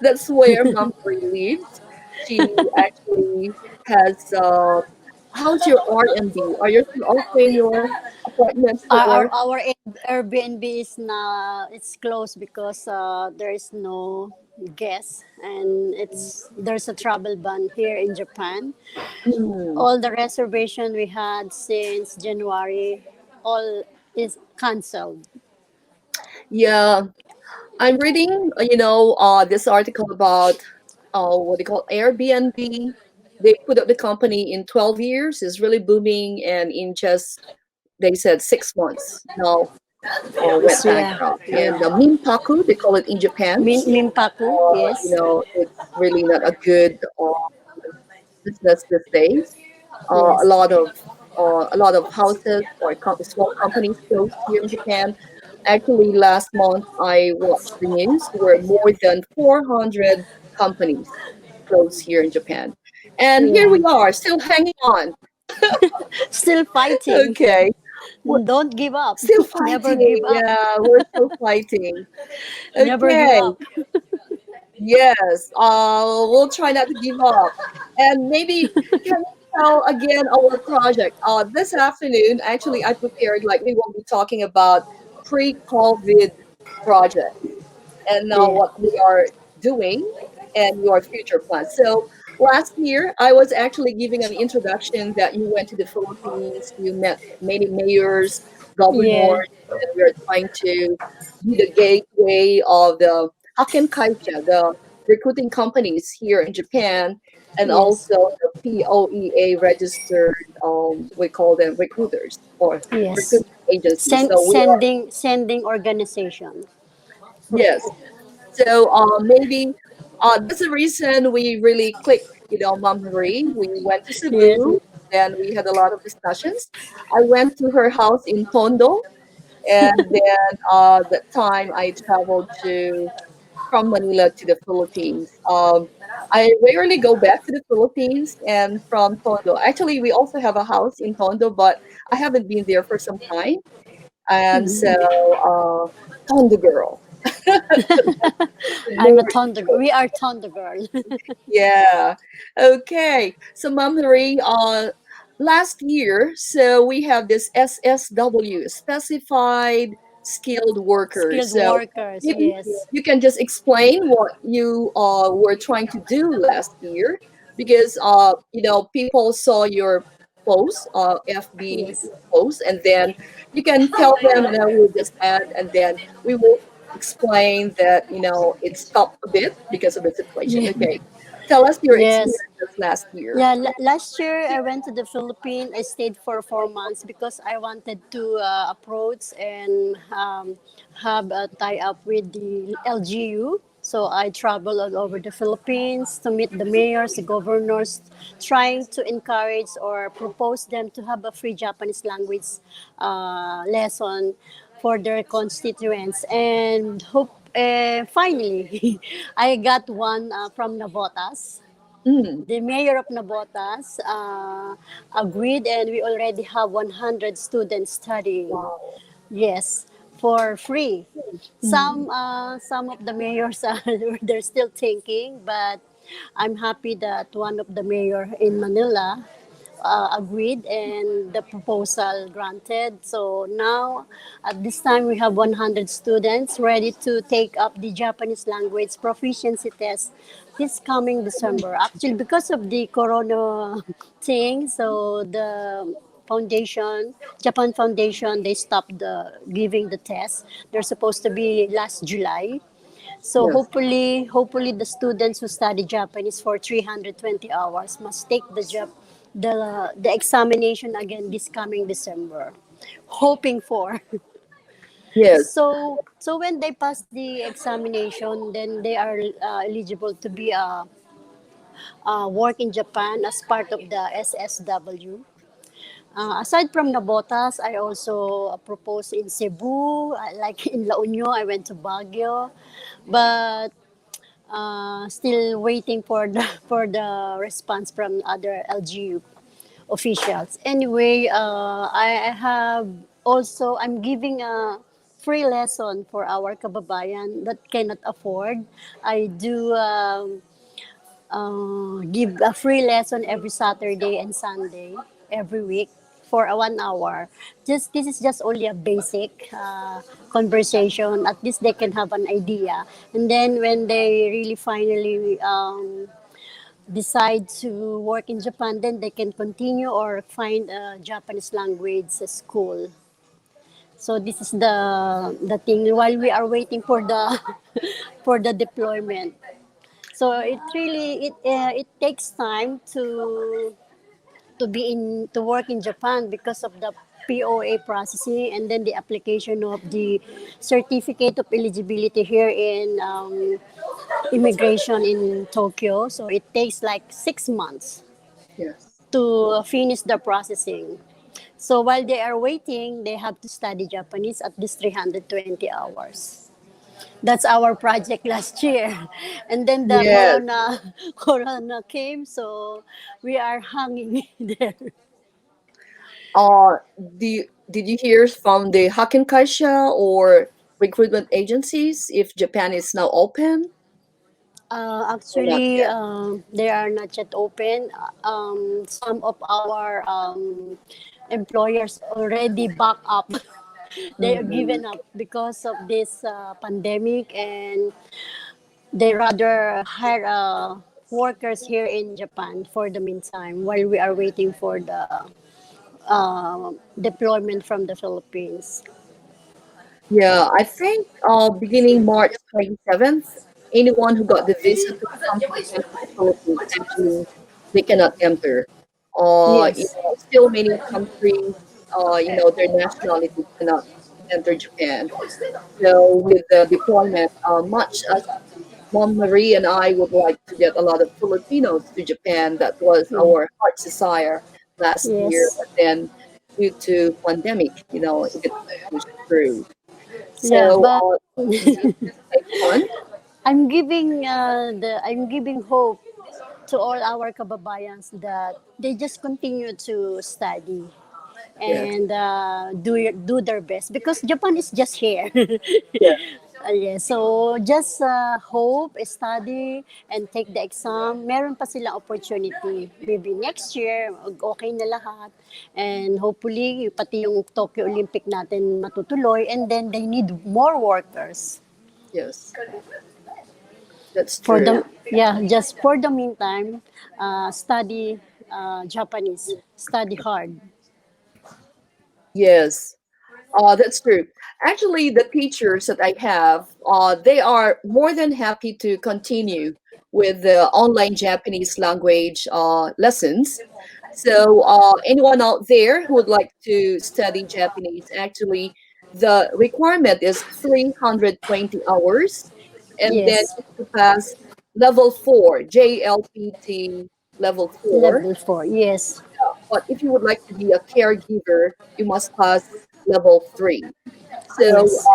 That's where Mom Marie lives. She actually has. How's your R&B? Are you still offering your apartment for? Our Airbnb is now it's closed because there is no guests and it's there's a travel ban here in Japan. Hmm, All the reservation we had since January, all is cancelled. yeah, I'm reading. This article about what they call Airbnb. They put up the company in 12 years is really booming, and in just they said 6 months now went Yeah, bankrupt. And the yeah. minpaku, they call it in Japan. Minpaku, yes, It's really not a good business these days. Uh, a yes, lot of a lot of houses or small companies closed here in Japan. Actually, last month I watched the news. There were more than 400 companies closed here in Japan, and here yeah. we are still hanging on. Still fighting. Okay, we're Don't give up. still Never fighting. give up. Yeah, we're still fighting. Never give Okay. up. Yes, we'll try not to give up. And maybe can you tell again our project? This afternoon, actually, I prepared like we will be talking about pre-COVID project and now Yeah. what we are doing and your future plans. So last year, I was actually giving an introduction that you went to the Philippines, you met many mayors, Yeah. governors, and we are trying to be the gateway of the Hakenkaisha, the recruiting companies here in Japan, and Yes. also the POEA registered, we call them recruiters or Yes. recruitment agencies. So we are, Sending organization. yes. So maybe that's the reason we really clicked, Mom Marie. We went to Yes. Cebu, then we had a lot of discussions. I went to her house in Tondo, and then that time I traveled to from Manila to the Philippines. I rarely go back to the Philippines and from Tondo. Actually, we also have a house in Tondo, but I haven't been there for some time. And so, Tondo girl. I'm a More thunder. We are thunder girl. Yeah. Okay. So, Ma'am Marie, last year, so we have this SSW, Specified Skilled Workers. Skilled So workers. maybe Yes. you can just explain what you were trying to do last year, because people saw your post, FB Yes. post, and then you can tell them, and I will just add, and then we will explain that it stopped a bit because of the situation. Yeah. Okay. Tell us your Yes. experiences last year. Yeah, last year I went to the Philippines. I stayed for 4 months because I wanted to approach and have a tie up with the LGU. So I traveled all over the Philippines to meet the mayors, the governors, trying to encourage or propose them to have a free Japanese language lesson for their constituents. And hope finally I got one from Navotas. Mm, The mayor of Nabotas agreed, and we already have 100 students studying. wow. Yes, for free. Mm, Some of the mayors are they're still thinking, but I'm happy that one of the mayor in Manila agreed and the proposal granted. So now, at this time, we have 100 students ready to take up the Japanese language proficiency test this coming December. Actually, because of the corona thing, so the foundation, Japan Foundation, they stopped giving the test. They're supposed to be last July. So Yes. hopefully the students who study Japanese for 320 hours must take the examination again this coming December. Hoping for. Yes. So when they pass the examination, then they are eligible to be work in Japan as part of the SSW. Aside from Nabotas, I also proposed in Cebu, like in La Union, I went to Baguio, but still waiting for the for the response from other LGU officials. Anyway, I have also I'm giving a free lesson for our kababayan that cannot afford. I do give a free lesson every Saturday and Sunday every week for a 1 hour. Just this is just only a basic conversation. At least they can have an idea, and then when they really finally decide to work in Japan, then they can continue or find a Japanese language school. So this is the thing while we are waiting for the for the deployment. So it takes time to work in Japan because of the POA processing and then the application of the certificate of eligibility here in immigration in Tokyo. So it takes like 6 months Yes. to finish the processing. So while they are waiting, they have to study Japanese at least 320 hours. That's our project last year. And then the Yes. corona came, so we are hanging there. Uh, did you hear from the Hakenkaisha or recruitment agencies if Japan is now open or not Actually, yet? they are not yet open. Some of our employers already back up. They are Mhm. given up because of this pandemic, and they rather hire workers here in Japan for the meantime while we are waiting for the deployment from the Philippines. Yeah, I think beginning March 27th, anyone who got the visa to come to Japan from the Philippines, actually, they cannot enter. Yes. Still many countries, their nationalities cannot enter Japan. So with the deployment, much as Mom Marie and I would like to get a lot of Filipinos to Japan. That was Yeah. our heart's desire last year, Yes. but then due to pandemic, it got pushed through. Yeah, So, but go on. I'm giving hope to all our kababayans that they just continue to study Yes, and do their best because Japan is just here. yes, Yeah, so just hope, study, and take the exam. Meron pa silang opportunity. Maybe next year, okay na lahat. And hopefully, pati yung Tokyo Olympic natin matutuloy. And then they need more workers. yes. That's For true. the yeah, just for the meantime, study Japanese, study hard. Yes. That's true. Actually, the teachers that I have, they are more than happy to continue with the online Japanese language lessons. So, anyone out there who would like to study Japanese, actually, the requirement is 320 hours, and then Yes, to pass level 4, JLPT level 4. level 4. Yes, But if you would like to be a caregiver, you must pass level 3. So yes.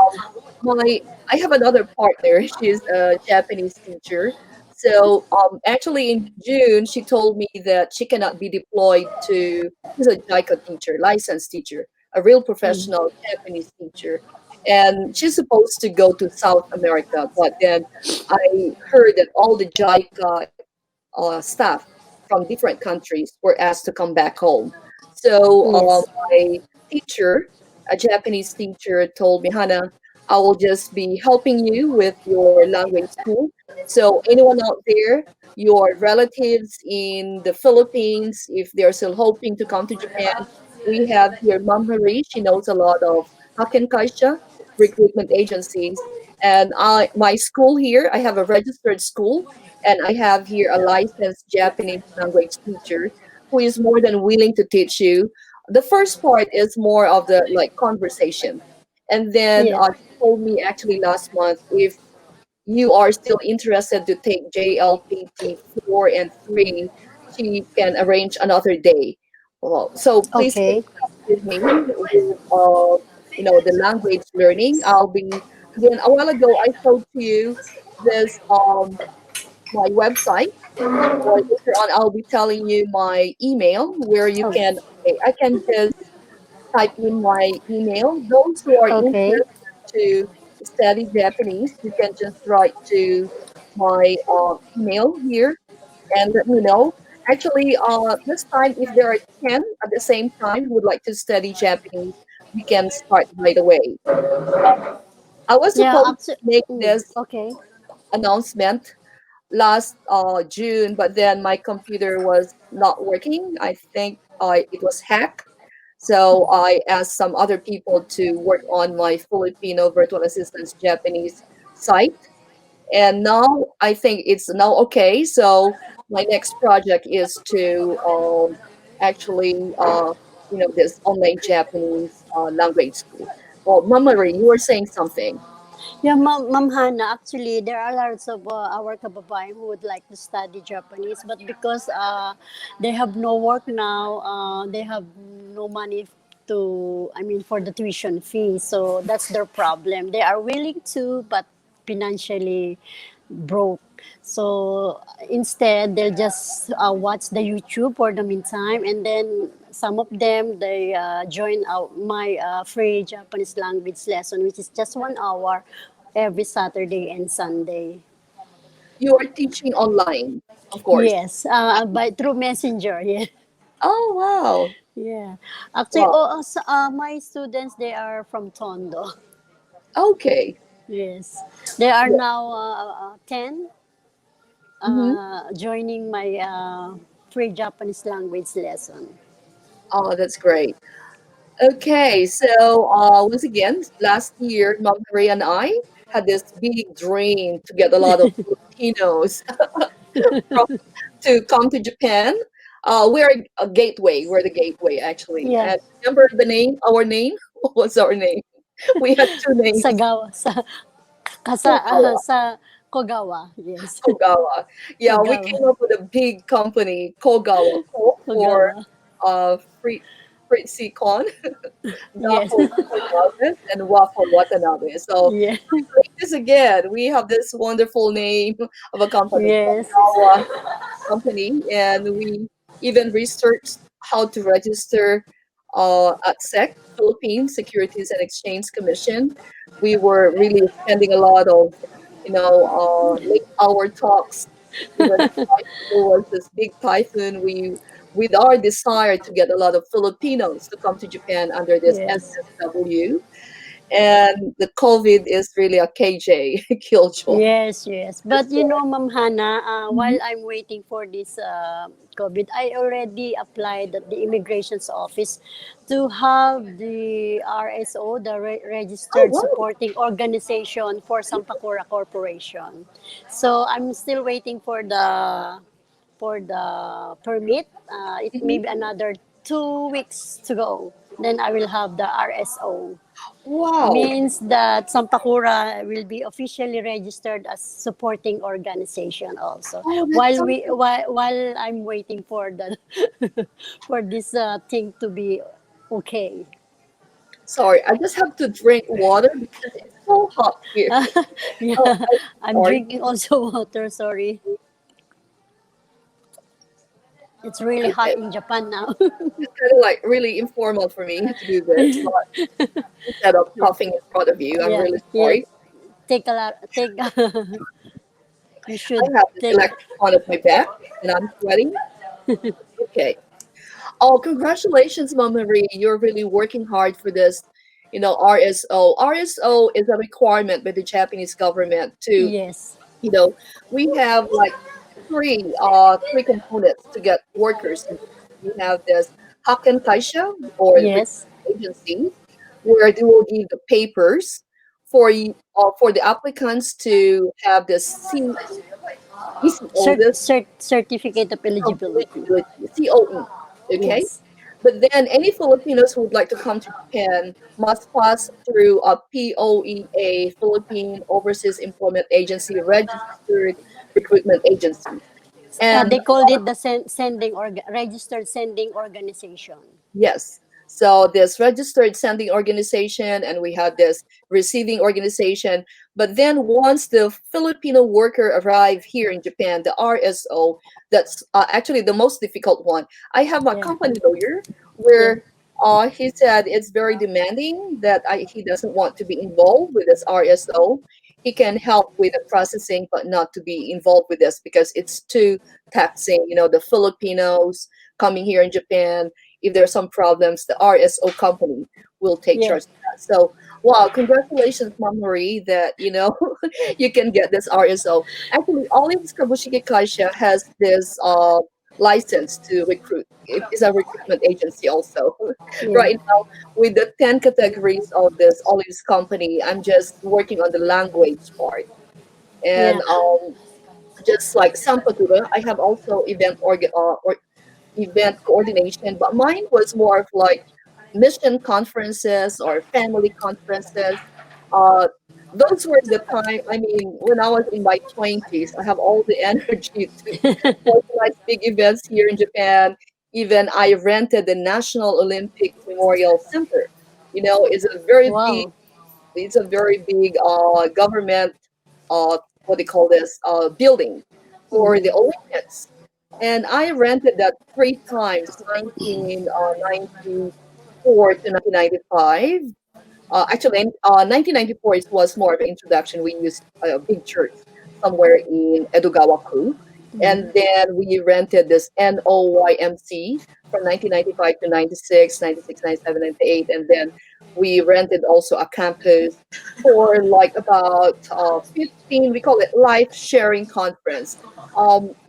my I have another partner. She's a Japanese teacher. So actually in June she told me that she cannot be deployed to. She's a JICA teacher, licensed teacher, a real Mm. professional Japanese teacher, and she's supposed to go to South America. But then I heard that all the JICA staff from different countries were asked to come back home. So Yes. my teacher, a Japanese teacher, told me, Hannah, I will just be helping you with your language school. So anyone out there, your relatives in the Philippines, if they're still hoping to come to Japan, we have here Mom Marie. She knows a lot of Haken Kaisha recruitment agencies. And my school here, I have a registered school, and I have here a licensed Japanese language teacher who is more than willing to teach you. The first part is more of the like conversation. And then Yes. she told me actually last month, if you are still interested to take JLPT 4 and 3, she can arrange another day. Well, so please keep Okay. in touch with me with the language learning. I'll be again a while ago I showed to you this my website, or later on I'll be telling you my email where you Oh, can, okay, I can just type in my email. Those who are okay. interested to study Japanese, you can just write to my email here and let me know. Actually, this time, if there are 10 at the same time who would like to study Japanese, we can start right away. Uh, I was Yeah. supposed to Actually. make this Okay. announcement last June, but then my computer was not working. I think it was hacked. So I asked some other people to work on my Filipino virtual assistance Japanese site. And now I think it's now okay. So my next project is to actually, this online Japanese language school. Well, Mamari, you were saying something. Yeah, Ma'am Hannah, actually, there are lots of our kababayan who would like to study Japanese, but because they have no work now, they have no money for the tuition fee. So that's their problem. They are willing to, but financially broke. So instead, they'll just watch the YouTube for the meantime, and then some of them they join out my free Japanese language lesson, which is just 1 hour every Saturday and Sunday. You are teaching online, of course. Yes, by through Messenger. Yeah, Oh, wow. yeah. Actually, Wow. my students they are from Tondo. Okay. Yes, they are Yeah. now 10 Hmm. joining my free Japanese language lesson. Oh, that's great. Okay, so once again, last year, Mom Maria and I had this big dream to get a lot of Filipinos from, to come to Japan. We're a gateway. We're the gateway, actually. Yeah, And remember the name? Our name? What was our name? We had two sa names. gawa, Kogawa. sa KOGAWA. Yes, Kogawa. Yeah, we KOGAWA, came up with a big company, Kogawa. Ko for KOGAWA. free Fritzy Con, Ga Yes, for Kon+Galvez, and Wa for Watanabe. So yeah, like this again, we have this wonderful name of a company, yes, Kogawa company, and we even researched how to register at SEC, Philippine Securities and Exchange Commission. We were really spending a lot of, late hour talks. Even there was this big typhoon. We, with our desire to get a lot of Filipinos to come to Japan under this yes. SSW, and the COVID is really a KJ killjoy. Yes, yes. But That's you why. know, Ma'am Hannah, Mhm. while I'm waiting for this COVID, I already applied at the immigration's office to have the RSO, the Oh Registered wow. Supporting Organization for Sampakura Corporation. So I'm still waiting for the permit. It may Mhm. be another 2 weeks to go. Then I will have the RSO. Wow. Means that Sampakura will be officially registered as supporting organization also. Oh, that's While something. while I'm waiting for the for this thing to be okay. Sorry, I just have to drink water because it's so hot here. Oh, Yeah, I'm sorry. drinking also water. Sorry, it's really hot Okay. in Japan now. It's kind of like really informal for me to do this, but instead of coughing in front of you, I'm Yeah, really yeah. sorry. Take a lot. Take. You I should have this take. electric fan at my back and I'm sweating. Okay. Oh, congratulations, Mama Marie. You're really working hard for this, RSO. RSO is a requirement by the Japanese government to, Yes. you know, we have like three components to get workers. We have this Haken Kaisha or recruitment Yes. agency, where they will give the papers for the applicants to have this CCO, this Certificate of of eligibility. eligibility, COE. Okay, Yes. but then any Filipinos who would like to come to Japan must pass through a POEA, Philippine Overseas Employment Agency registered recruitment agency. And They called it the registered sending organization. yes. So this registered sending organization, and we have this receiving organization. But then once the Filipino worker arrive here in Japan, the RSO, that's actually the most difficult one. I have a Yeah. company lawyer Yeah. where he said it's very demanding that he doesn't want to be involved with this RSO. He can help with the processing, but not to be involved with this because it's too taxing. The Filipinos coming here in Japan, if there are some problems, the RSO company will take Yeah. charge of that. So, wow, congratulations, Mom Marie, that you can get this RSO. Actually, Olive's Kabushiki Kaisha has this license to recruit. It is a recruitment agency also. Yeah. Right now, with the 10 categories of this Olive's company, I'm just working on the language part. And Yeah. just like Sampakura, I have also event coordination, but mine was more of like mission conferences or family conferences. Uh, those were the time, I mean, when I was in my 20s, I have all the energy to organize big events here in Japan. Even I rented the National Olympic Memorial Center. It's a very big, Wow. government, what they call this, building for the Mm-hmm. Olympics. And I rented that three times, 1994 to 1995. Actually, 1994 was more of an introduction. We used a big church somewhere in Edogawa-ku. And Mm-hmm. then we rented this NOYMC from 1995 to 96, 96, 97, 98. And then we rented also a campus for like about 15, we call it life sharing conference.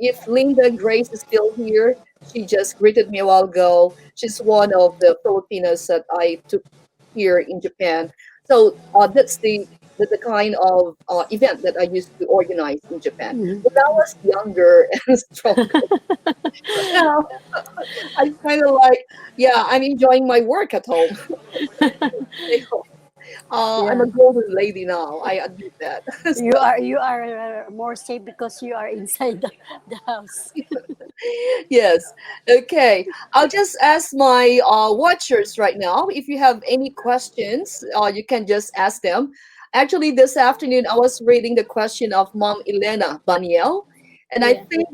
If Linda Grace is still here, she just greeted me a while ago. She's one of the Filipinos that I took here in Japan. So that's the kind of event that I used to organize in Japan when I was younger and stronger. But now I'm kind of like, yeah, I'm enjoying my work at home. I'm Yeah. a golden lady now. I admit that. So, You are more safe because you are inside the house. yes. Okay. I'll just ask my watchers right now. If you have any questions, you can just ask them. Actually, this afternoon, I was reading the question of Mom Elena Baniel. And I Yeah. think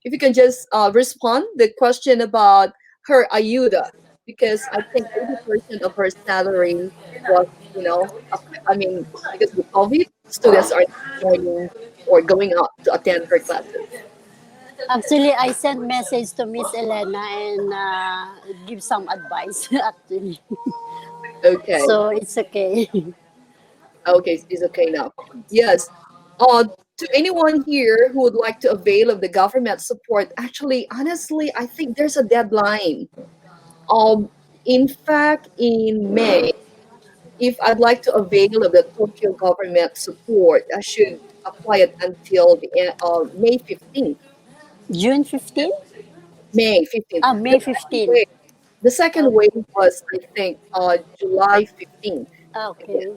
if you can just respond the question about her ayuda, because I think 80% of her salary was, I mean, because of the COVID, students are joining or going out to attend her classes. Actually, I sent message to Miss Elena and give some advice. Actually, Okay. so it's okay. Okay, it's okay now. Yes. Uh, to anyone here who would like to avail of the government support, actually, honestly, I think there's a deadline. Um, in fact, in May, if I'd like to avail of the Tokyo government support, I should apply it until May 15th. June 15? May 15th. Ah, The May second 15. wave, the second Okay. wave was, I think, July 15th. Okay.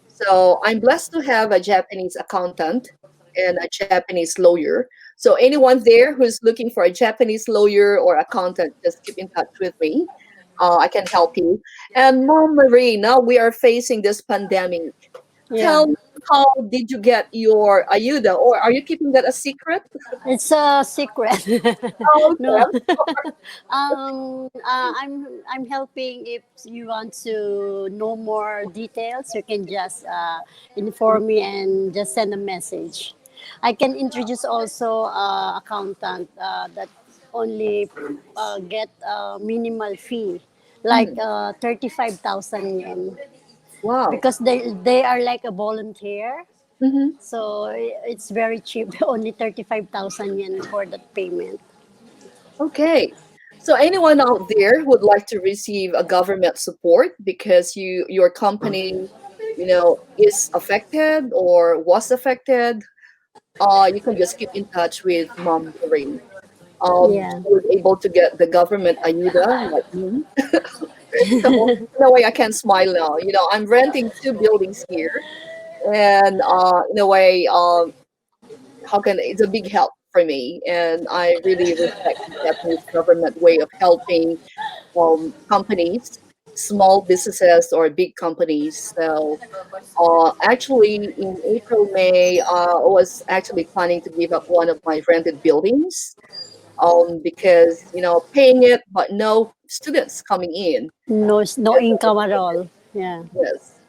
So I'm blessed to have a Japanese accountant and a Japanese lawyer. So anyone there who's looking for a Japanese lawyer or accountant, just keep in touch with me. I can help you. And Mom Marie, now we are facing this pandemic. Yeah. Tell me, how did you get your ayuda, or are you keeping that a secret? It's a secret. Oh, No. okay. I'm helping. If you want to know more details, you can just inform me and just send a message. I can introduce also accountant that only get a minimal fee, like Mm. 35,000 yen, Wow. because they are like a volunteer. Hmm. So it's very cheap, only 35,000 yen for that payment. Okay. So anyone out there would like to receive a government support because your company, is affected or was affected, you can just keep in touch with Mom Lorraine. Yeah. She was able to get the government ayuda like me. So in a way, I can smile now. I'm renting two buildings here, and in a way, how can it's a big help for me, and I really respect the Japanese government way of helping companies, small businesses or big companies. So actually, in April, May, I was actually planning to give up one of my rented buildings because paying it, but no students coming in. No, no Yes, income at all. Yeah. yes.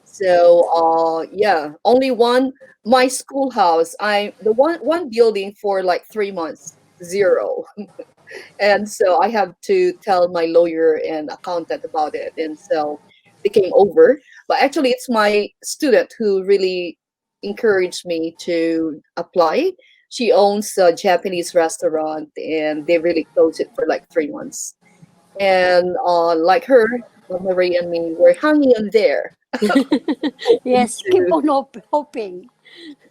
So yeah, only one. My schoolhouse, I the one building for like 3 months, zero. And so I have to tell my lawyer and accountant about it. And so they came over. But actually, it's my student who really encouraged me to apply. She owns a Japanese restaurant, and they really closed it for like 3 months. And like her, Marie and me, we're hanging in there. Hoping Yes, keep to, on hoping.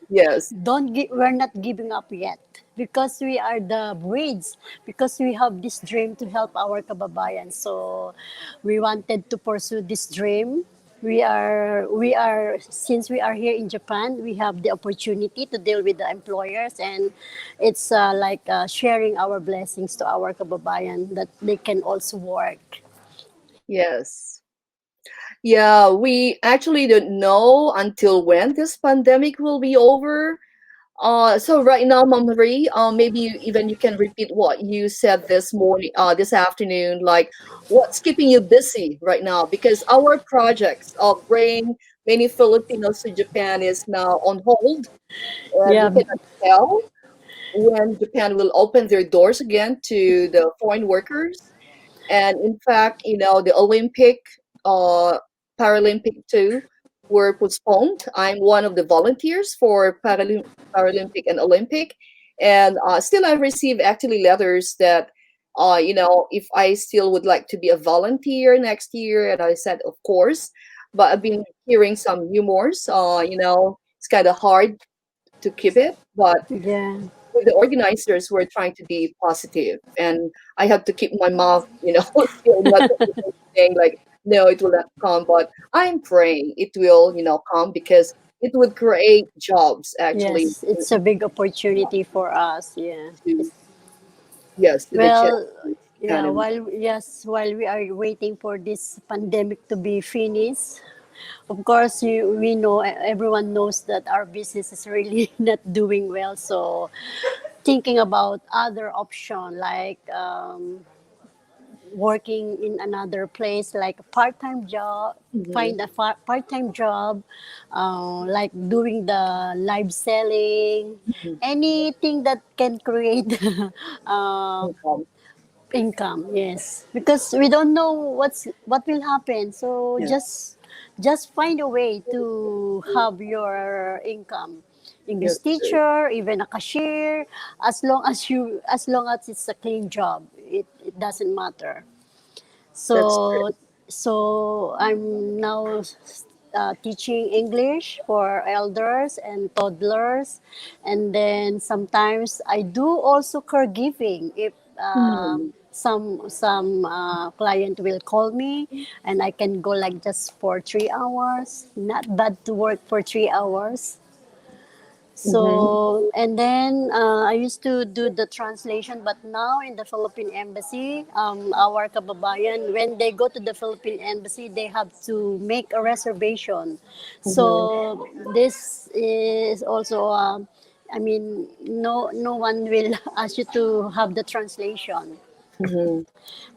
yes, We're not giving up yet, because we are the breeds, because we have this dream to help our kababayan. So we wanted to pursue this dream. We are since we are here in Japan, we have the opportunity to deal with the employers, and it's like sharing our blessings to our kababayan that they can also work. yes. Yeah, we actually don't know until when this pandemic will be over. So right now, Mom Marie, maybe even you can repeat what you said this morning, this afternoon. Like, what's keeping you busy right now? Because our projects of bringing many Filipinos to Japan is now on hold, and we Yeah. cannot tell when Japan will open their doors again to the foreign workers. And in fact, the Olympic, uh, Paralympic too, were postponed. I'm one of the volunteers for Paralympic and Olympic. And still, I receive actually letters that, if I still would like to be a volunteer next year. And I said, of course. But I've been hearing some rumors. It's kind of hard to keep it. But Yeah. with the organizers were trying to be positive, and I have to keep my mouth, still not saying like, no, it will not come. But I'm praying it will, come because it would create jobs actually Yes, it's a big opportunity for us. Yeah. to, yes, to the Well, Japanese yeah, economy. while we are waiting for this pandemic to be finished, of course, we know, everyone knows that our business is really not doing well. So, thinking about other option, like working in another place, like a part-time job, Hmm. find a part-time job, like doing the live selling, anything that can create uh, income. Yes, because we don't know what will happen, so Yeah, just find a way to have your income. English that's true. teacher, even a cashier, as long as it's a clean job, it doesn't matter. That's true. So I'm now teaching English for elders and toddlers, and then sometimes I do also caregiving. If Hmm. some client will call me, and I can go like just for 3 hours. Not bad to work for 3 hours. Hmm. So, and then I used to do the translation, but now in the Philippine Embassy, our kababayan, when they go to the Philippine Embassy, they have to make a reservation. Hmm. So, this is also, I mean, no one will ask you to have the translation. Mm-hmm.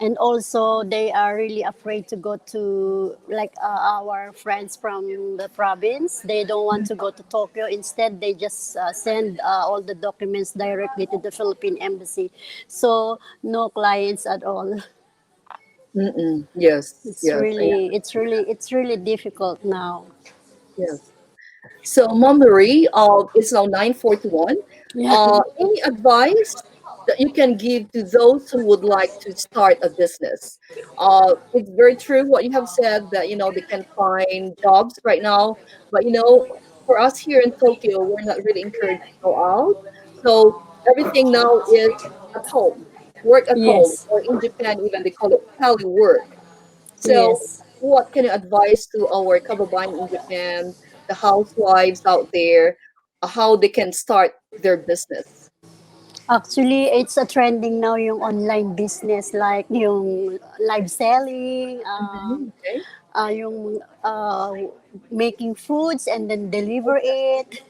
And also they are really afraid to go to, like, our friends from the province, they don't want to go to Tokyo. Instead they just send all the documents directly to the Philippine embassy, so no clients at all. Mm-mm. Yes, It's yes, really, it's really difficult now. yes. So, Mom Marie, it's now 9:41. Yeah. Any advice that you can give to those who would like to start a business? It's very true what you have said that, they can find jobs right now, but, for us here in Tokyo, we're not really encouraged to go out. So, everything now is at home, work at home, Yes. or in Japan, even they call it telework. So, Yes. what can you advise to our kababayan in Japan, the housewives out there, how they can start their business? Actually, it's a trending now yung online business, like yung live selling, Hmm. Okay. yung making foods and then deliver it.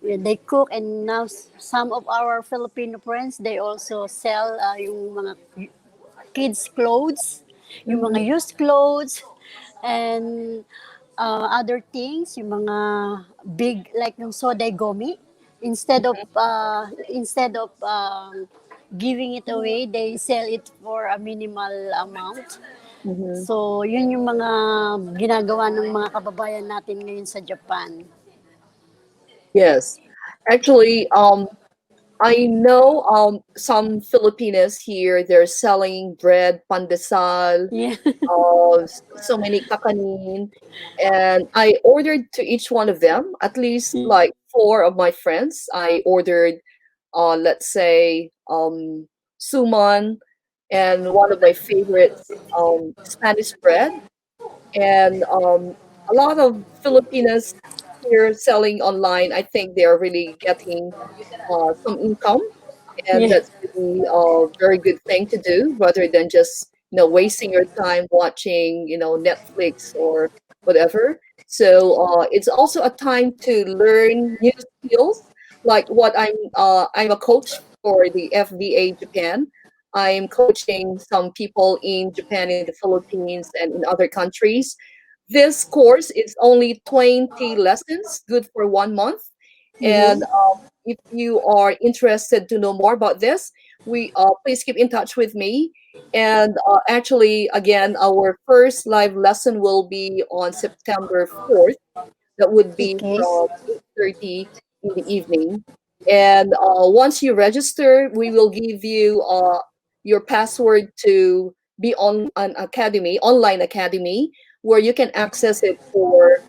Yeah, they cook, and now some of our Filipino friends, they also sell yung mga kids clothes, yung Hmm. mga used clothes, and other things, yung mga big, like yung sodegomi. Instead of giving it away, they sell it for a minimal amount. Hmm. So, yun yung mga ginagawa ng mga kababayan natin ngayon sa Japan. Yes. Actually, I know some Filipinos here, they're selling bread, pandesal, Yeah. so many kakanin. And I ordered to each one of them, at least like four of my friends. I ordered, let's say, suman and one of my favorites, Spanish bread. And a lot of Filipinos here selling online, I think they are really getting some income, and Yeah. that's really a very good thing to do rather than just wasting your time watching Netflix or whatever. So it's also a time to learn new skills, like what I'm a coach for the FBA Japan. I'm coaching some people in Japan, in the Philippines, and in other countries. This course is only 20 lessons, good for 1 month. And Mm-hmm. if you are interested to know more about this, we please keep in touch with me. And actually, again, our first live lesson will be on September 4th. That would be Okay. from 8:30 in the evening. And once you register, we will give you your password to be on an academy, online academy, where you can access it for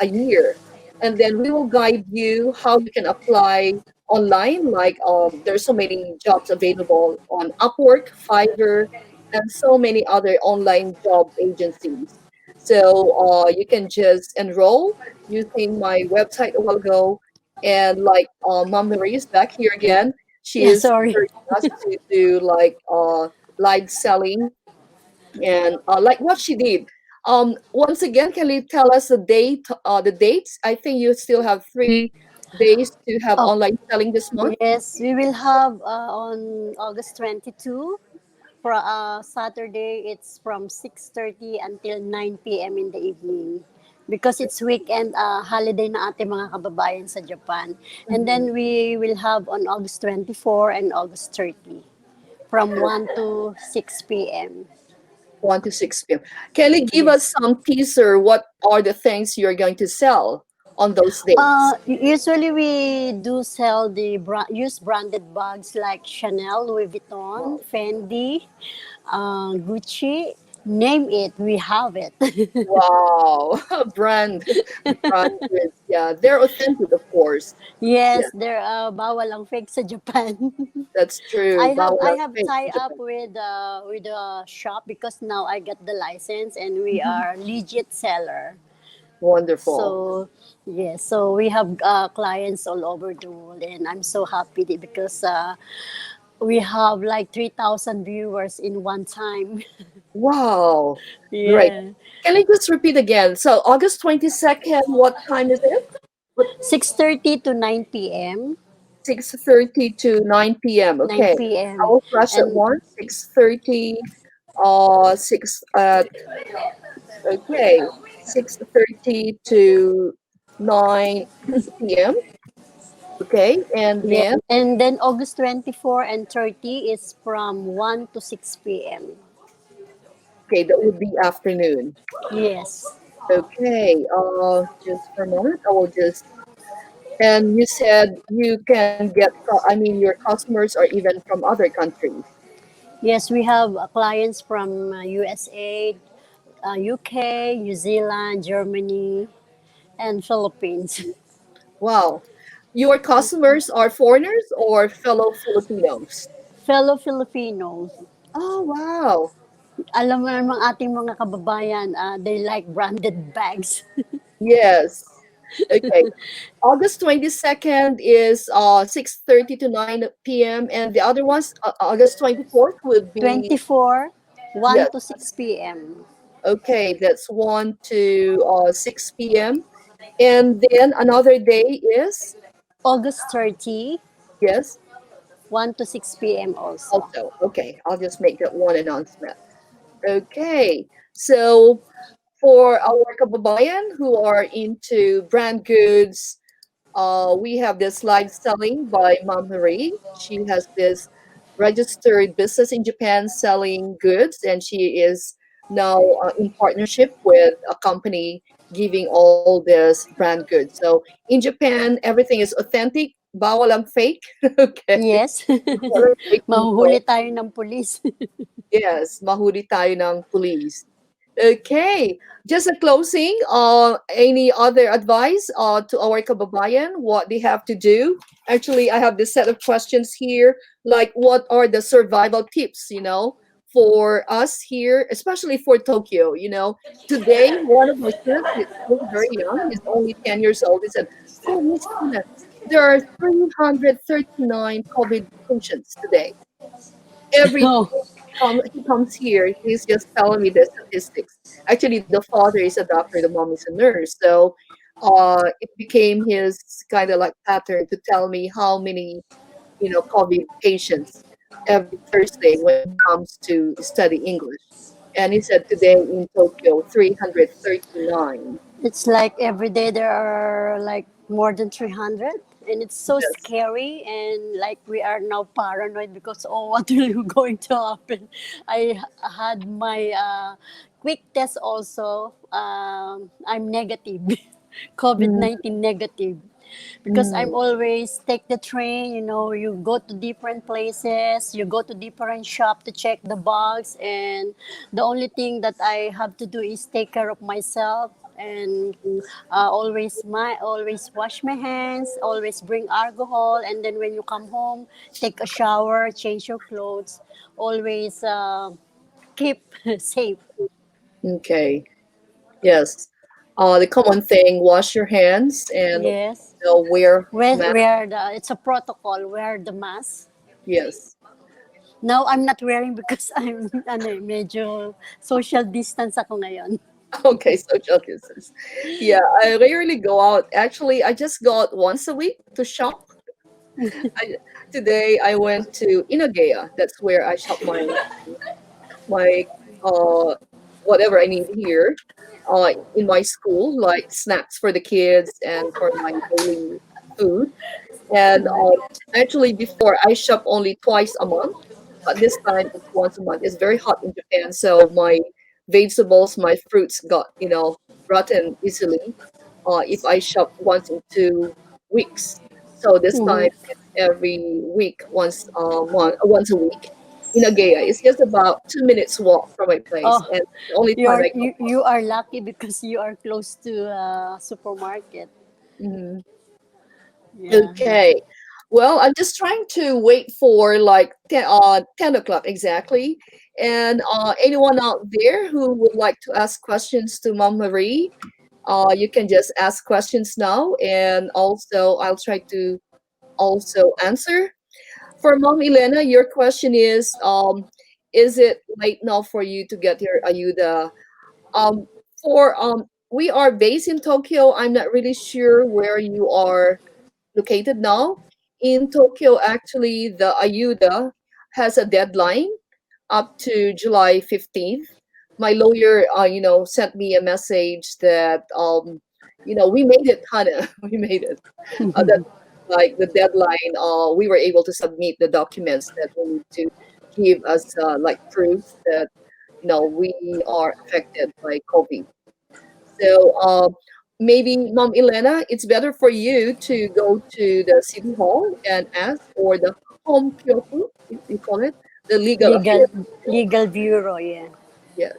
a year. And then we will guide you how you can apply online. Like there's so many jobs available on Upwork, Fiverr, and so many other online job agencies. So you can just enroll using my website a while ago. And like Mom Marie is back here again. She Yeah, is sorry. encouraging us to do like live selling and like what she did. Once again, can you tell us the dates? I think you still have 3 days to have Oh, online selling this month. yes, we will have on August 22. For Saturday, it's from 6:30 until 9 p.m. in the evening. Because it's weekend, holiday na ating mga kababayan sa Japan. And Mhm. then we will have on August 24 and August 30 from 1 to 6 p.m. 1 to 6 p.m. Can you give us Yes. some teaser? What are the things you're going to sell on those dates? Usually we do sell the used branded bags like Chanel, Louis Vuitton, Wow. Fendi, Gucci. Name it, we have it. Wow. Branded. Yeah, they're authentic, of course. Yeah, Yes, there bawal ang fake sa Japan. that's true. I Bawal have fake tie in up Japan. with the shop because now I got the license and we Mhm. are legit seller. Wonderful. So yes, so we have clients all over the world, and I'm so happy because we have like 3,000 viewers in one time. Wow. Great. Yeah, Can you just repeat again? So August 22nd, what time is it? What 6:30 to 9 p.m. 6:30 to 9 p.m. 9 Okay. I p.m. will flash at And 1, 6:30, 6, okay, 6:30 to 9 p.m. Okay. And yeah, then, and then August 24 and 30 is from 1 to 6 p.m. okay, that would be afternoon. Yes. Okay. Just for a moment, I will just, and you said you can get, I mean, your customers are even from other countries. Yes, we have clients from USA, UK, New Zealand, Germany, and Philippines. Wow. Your customers are foreigners or fellow Filipinos? Fellow Filipinos. Oh, wow. Alam mo naman ating mga kababayan, they like branded bags. Yes. Okay. August 22nd is 6:30 to 9 p.m. and the other ones, August 24th would be, 24, 1 yes. to 6 p.m. Okay, that's 1 to 6 p.m. And then another day is, August 30, yes, 1 to 6 p.m. also. also. Okay, I'll just make that one announcement. Okay. So for our kababayan who are into brand goods, we have this live selling by Mom Marie. She has this registered business in Japan selling goods, and she is now in partnership with a company giving all this brand goods. So in Japan, everything is authentic. Bawal ang fake. Okay. Yes. Walang fake Mahuhuli dito. tayo ng pulis. Yes, mahuli tayo ng police. Okay, just a closing. Any other advice to our kababayan? What they have to do? Actually, I have this set of questions here. Like, what are the survival tips? For us here, especially for Tokyo. Today one of my students is still very young. He's only 10 years old. He said, "So, Miss Tina, there are 339 COVID patients today. Every Oh, he comes here, he's just telling me the statistics. Actually, the father is a doctor, the mom is a nurse. So it became his kind of like pattern to tell me how many, COVID patients every Thursday when he comes to study English. And he said today in Tokyo, 339. it's like every day there are like more than 300. And it's so Yes. scary, and like we are now paranoid because oh, what will going to happen? I had my quick test also. I'm negative, COVID Mm, 19 negative, because I'm mm, always take the train. You go to different places, you go to different shop to check the bugs, and the only thing that I have to do is take care of myself and always wash my hands, always bring alcohol, and then when you come home, take a shower, change your clothes, always keep safe. okay. Yes. The common thing, wash your hands and Yes. wear mask. Wear it's a protocol. Wear the mask. Yes. Now I'm not wearing because I'm medyo social distance ako ngayon. Okay, social distance. Yeah, I rarely go out. Actually, I just go out once a week to shop. I, Today I went to Inagaya. That's where I shop my whatever I need here in my school, like snacks for the kids and for my daily food. And actually, before I shop only twice a month, but this time it's once a month. It's very hot in Japan, so my vegetables, my fruits got rotten easily. If I shop once in 2 weeks, so this time Mhm. it's every week, once a week. In Agaya, it's just about 2 minutes walk from my place, Oh, and the only time I go. you are lucky because you are close to a supermarket. Mhm. Yeah. Okay. Well, I'm just trying to wait for like 10 o'clock exactly. And anyone out there who would like to ask questions to Mom Marie, you can just ask questions now. And also, I'll try to also answer. For Mom Elena, your question is it late now for you to get your ayuda? Um, we are based in Tokyo. I'm not really sure where you are located now. in Tokyo, actually, the ayuda has a deadline up to July 15th. My lawyer, sent me a message that, we made it, Hannah. We made it. That like the deadline, we were able to submit the documents that we need to give us like proof that we are affected by COVID. So maybe Mom Elena, it's better for you to go to the city hall and ask, or the home kyoku, you call it, the legal legal affairs. legal bureau, yeah. Yes.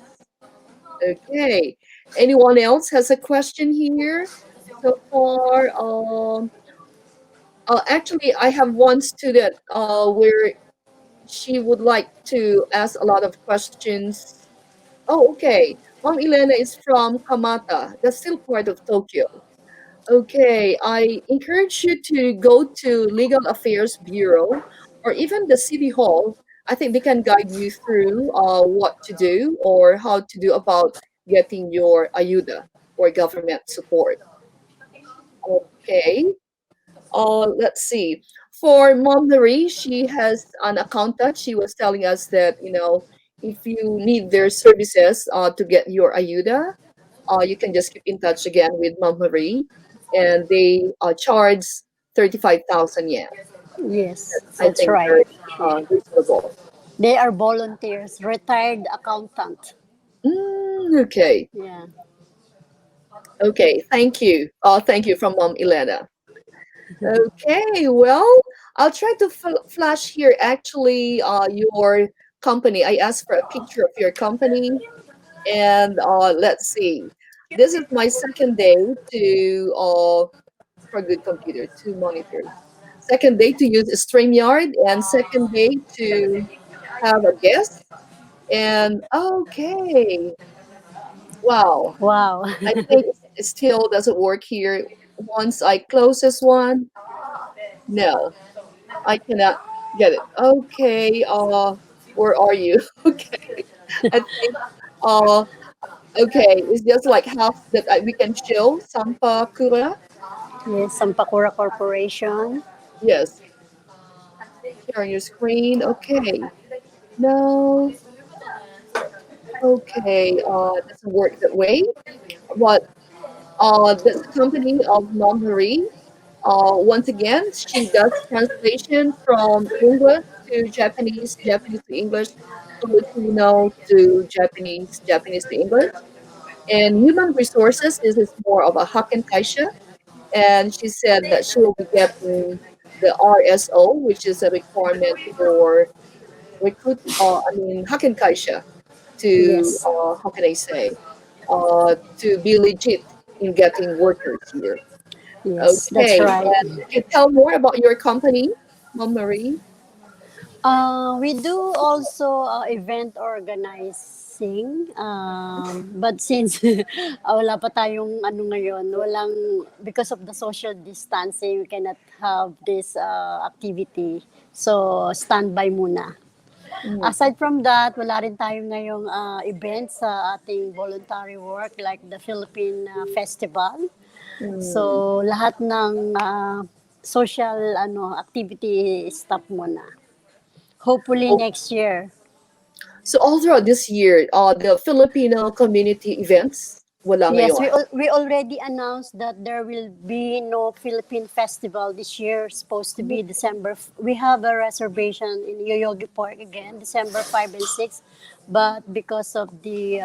Okay. Anyone else has a question here so far? Actually, I have one student where she would like to ask a lot of questions. Oh, okay. Mom Elena is from Kamata. That's still part of Tokyo. Okay, I encourage you to go to Legal Affairs Bureau or even the City Hall. I think they can guide you through what to do or how to do about getting your ayuda or government support. Okay, let's see. For Mom Marie, she has an accountant. She was telling us that, if you need their services to get your ayuda, you can just keep in touch again with Mom Marie, and they charge 35,000 yen. Yes, I that's think right. very reasonable. They are volunteers, retired accountant. Okay, Yeah. okay. Thank you. Thank you from Mom Elena. Okay, well, I'll try to flash here actually your company. I asked for a picture of your company, and let's see. This is my second day to for good computer, two monitors. Second day to use StreamYard, and second day to have a guest. And okay, wow, Wow. I think it still doesn't work here. Once I close this one, no, I cannot get it. Okay, where are you? Okay, I think, uh, okay, it's just like half that we can show. Sampakura, Yes, Sampakura Corporation. yes, here on your screen. Okay, no, okay, doesn't work that way. But that's the company of Mom Marie. Once again, she does translation from English to Japanese, Japanese to English, Filipino to Japanese, Japanese to English. And human resources, this is more of a Haken Kaisha. And she said that she will be getting the RSO, which is a requirement for Haken Kaisha to, Yes. how can I say, to be legit in getting workers here. Yes, that's Okay, right. and can you tell more about your company, Mom Marie? We do also event organizing. But since wala pa tayong ano ngayon, because of the social distancing, we cannot have this activity. So, standby muna. Mm, Aside from that, wala rin tayo ngayong events sa ating voluntary work like the Philippine Festival. mm. So, lahat ng social activity stop muna. Hopefully Oh, next year. so all throughout this year, the Filipino community events, wala Yes, ngayon. we already announced that there will be no Philippine Festival this year. Supposed to be December. We have a reservation in Yoyogi Park again, December 5 and 6. But because of the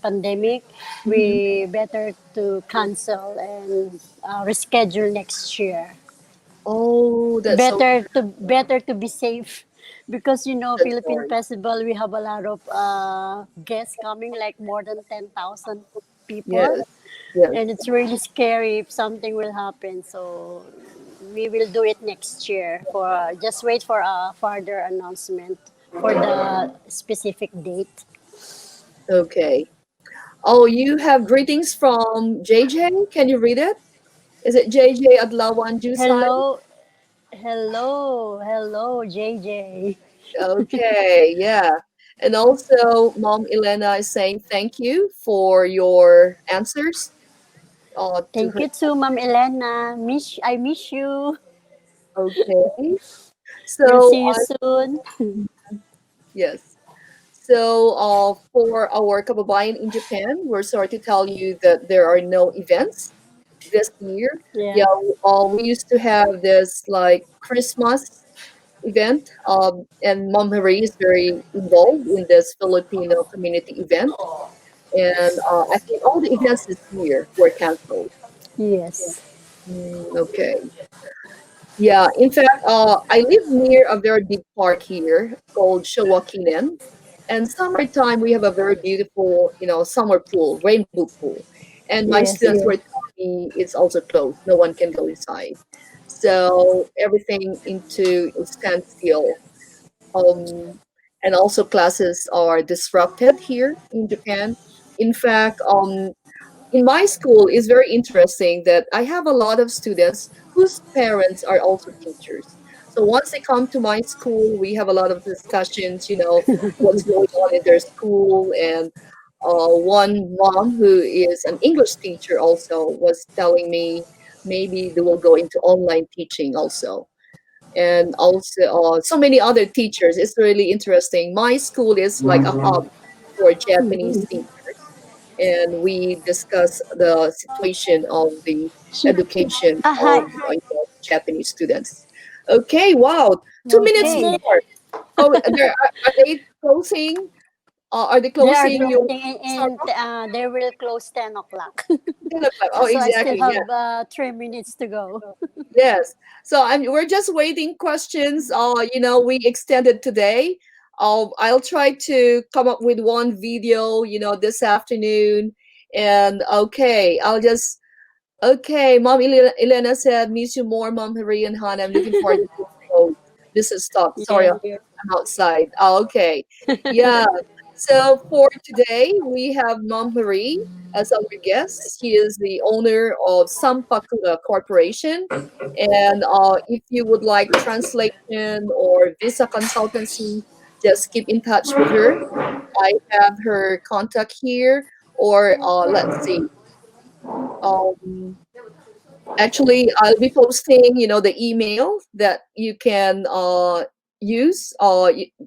pandemic, Mhm. we better to cancel and reschedule next year. Oh, that's so Better to be safe, because that's Philippine sorry. Festival, we have a lot of guests coming, like more than 10,000 people, Yes, yes. and it's really scary if something will happen. So we will do it next year. For just wait for a further announcement for the specific date. Okay. Oh, you have greetings from JJ. Can you read it? Is it JJ Adlawan Jusai? Hello, hello, JJ. Okay, yeah. And also, Mom Elena is saying thank you for your answers to Thank her. you too, Ma'am Elena. I miss you. Okay. We'll So, see you soon. yes. So, for our kababayan in Japan, we're sorry to tell you that there are no events this year. Yeah. Yeah, we used to have this like Christmas event, and Mom Marie is very involved in this Filipino community event. And I think all the events this year were canceled. Yes. Okay. Yeah, in fact, I live near a very big park here called Shawakinen. And summertime, we have a very beautiful, summer pool, rainbow pool. And my Yes. students were telling me it's also closed. No one can go inside. So everything into a standstill. Um, and also classes are disrupted here in Japan. In fact, in my school is very interesting that I have a lot of students whose parents are also teachers. So once they come to my school, we have a lot of discussions, what's going on in their school. And one mom who is an English teacher also was telling me maybe they will go into online teaching also. And also so many other teachers. It's really interesting. My school is like a hub for Japanese teachers, and we discuss the situation of the She, education hi. of Japanese students. Okay, wow, 2 minutes Okay. more. Oh, are they closing? Are they They are closing your closing Starbucks? they will close 10 o'clock. 10 o'clock. Oh, So I still exactly. Yeah. have 3 minutes to go. Yes. So we're just waiting questions. We extended today. I'll try to come up with one video, this afternoon. And okay, okay, Mom Elena said, miss you more, Mom Marie and Hannah. I'm looking forward to this show. This is stop. Sorry, Yeah. I'm outside. Okay. Yeah. So for today, we have Mom Marie as our guest. She is the owner of Sampakura Corporation. And if you would like translation or visa consultancy, just keep in touch with her. I have her contact here. Or let's see. Um, Actually, I'll be posting, the email that you can use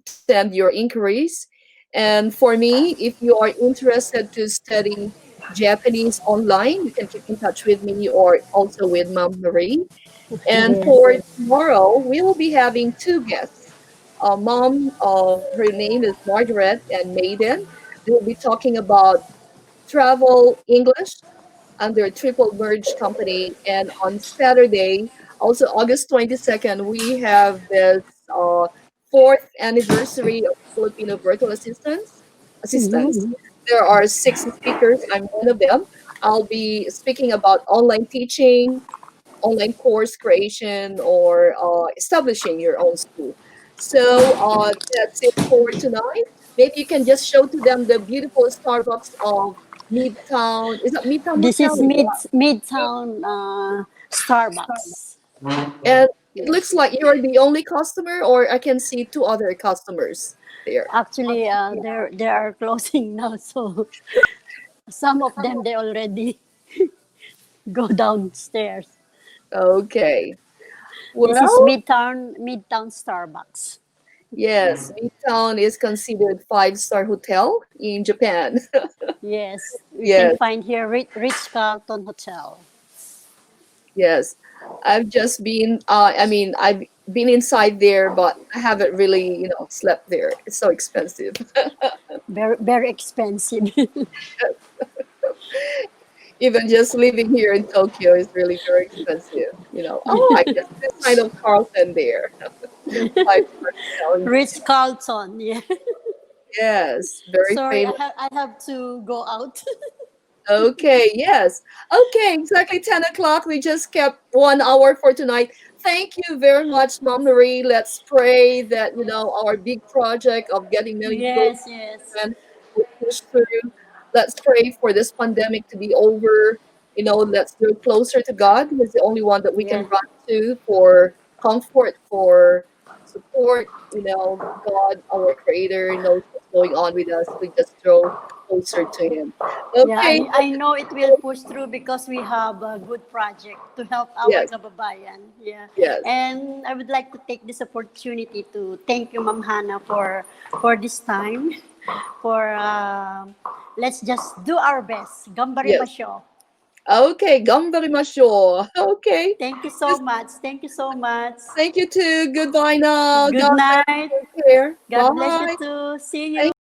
send your inquiries. And for me, if you are interested to study Japanese online, you can keep in touch with me or also with Mom Marie. And Yes. for tomorrow, we will be having two guests. Mom, her name is Margaret and Maiden. They will be talking about travel English under Triple Merge Company. And on Saturday, also August 22nd, we have this uh, fourth anniversary of Filipino Virtual Assistance. There are six speakers. I'm one of them. I'll be speaking about online teaching, online course creation, or establishing your own school. So that's it for tonight. Maybe you can just show to them the beautiful Starbucks of Midtown. Is that Midtown This Hotel? is Midtown Starbucks. And it Yes. looks like you're the only customer, or I can see two other customers there. Actually, they are closing now, so some of them they already go downstairs. Okay. This is Well, Midtown Starbucks. yes, Midtown is considered five-star hotel in Japan. Yes, we can Yes. find here Ritz Carlton Hotel. Yes, I've just been. I've been inside there, but I haven't really, slept there. It's so expensive. Very expensive. Even just living here in Tokyo is really very expensive. Oh, I just this kind of Carlton there. Five-star hotel. Ritz Carlton. Yeah. Yes, very Sorry, famous. I have to go out. Okay, yes. Okay, exactly 10 o'clock. We just kept 1 hour for tonight. Thank you very much, Mom Marie. Let's pray that, our big project of getting million people Yes, yes. and will push through. Let's pray for this pandemic to be over. Let's go closer to God. He's the only one that we can Yeah. run to for comfort, for support. God, our creator, knows what's going on with us. We just throw closer to him. Yeah, Okay. I know it will push through because we have a good project to help our Yes. kababayan. Yeah. Yes. And I would like to take this opportunity to thank you, Ma'am Hannah, for this time. For let's just do our best. Yes. Gambarimasyo. Okay. Gambarimasho. Okay. Thank you so Just much. Thank you so much. thank you too. Goodbye now, Good guys. night. Take care. God bless you Bye. too. See Thank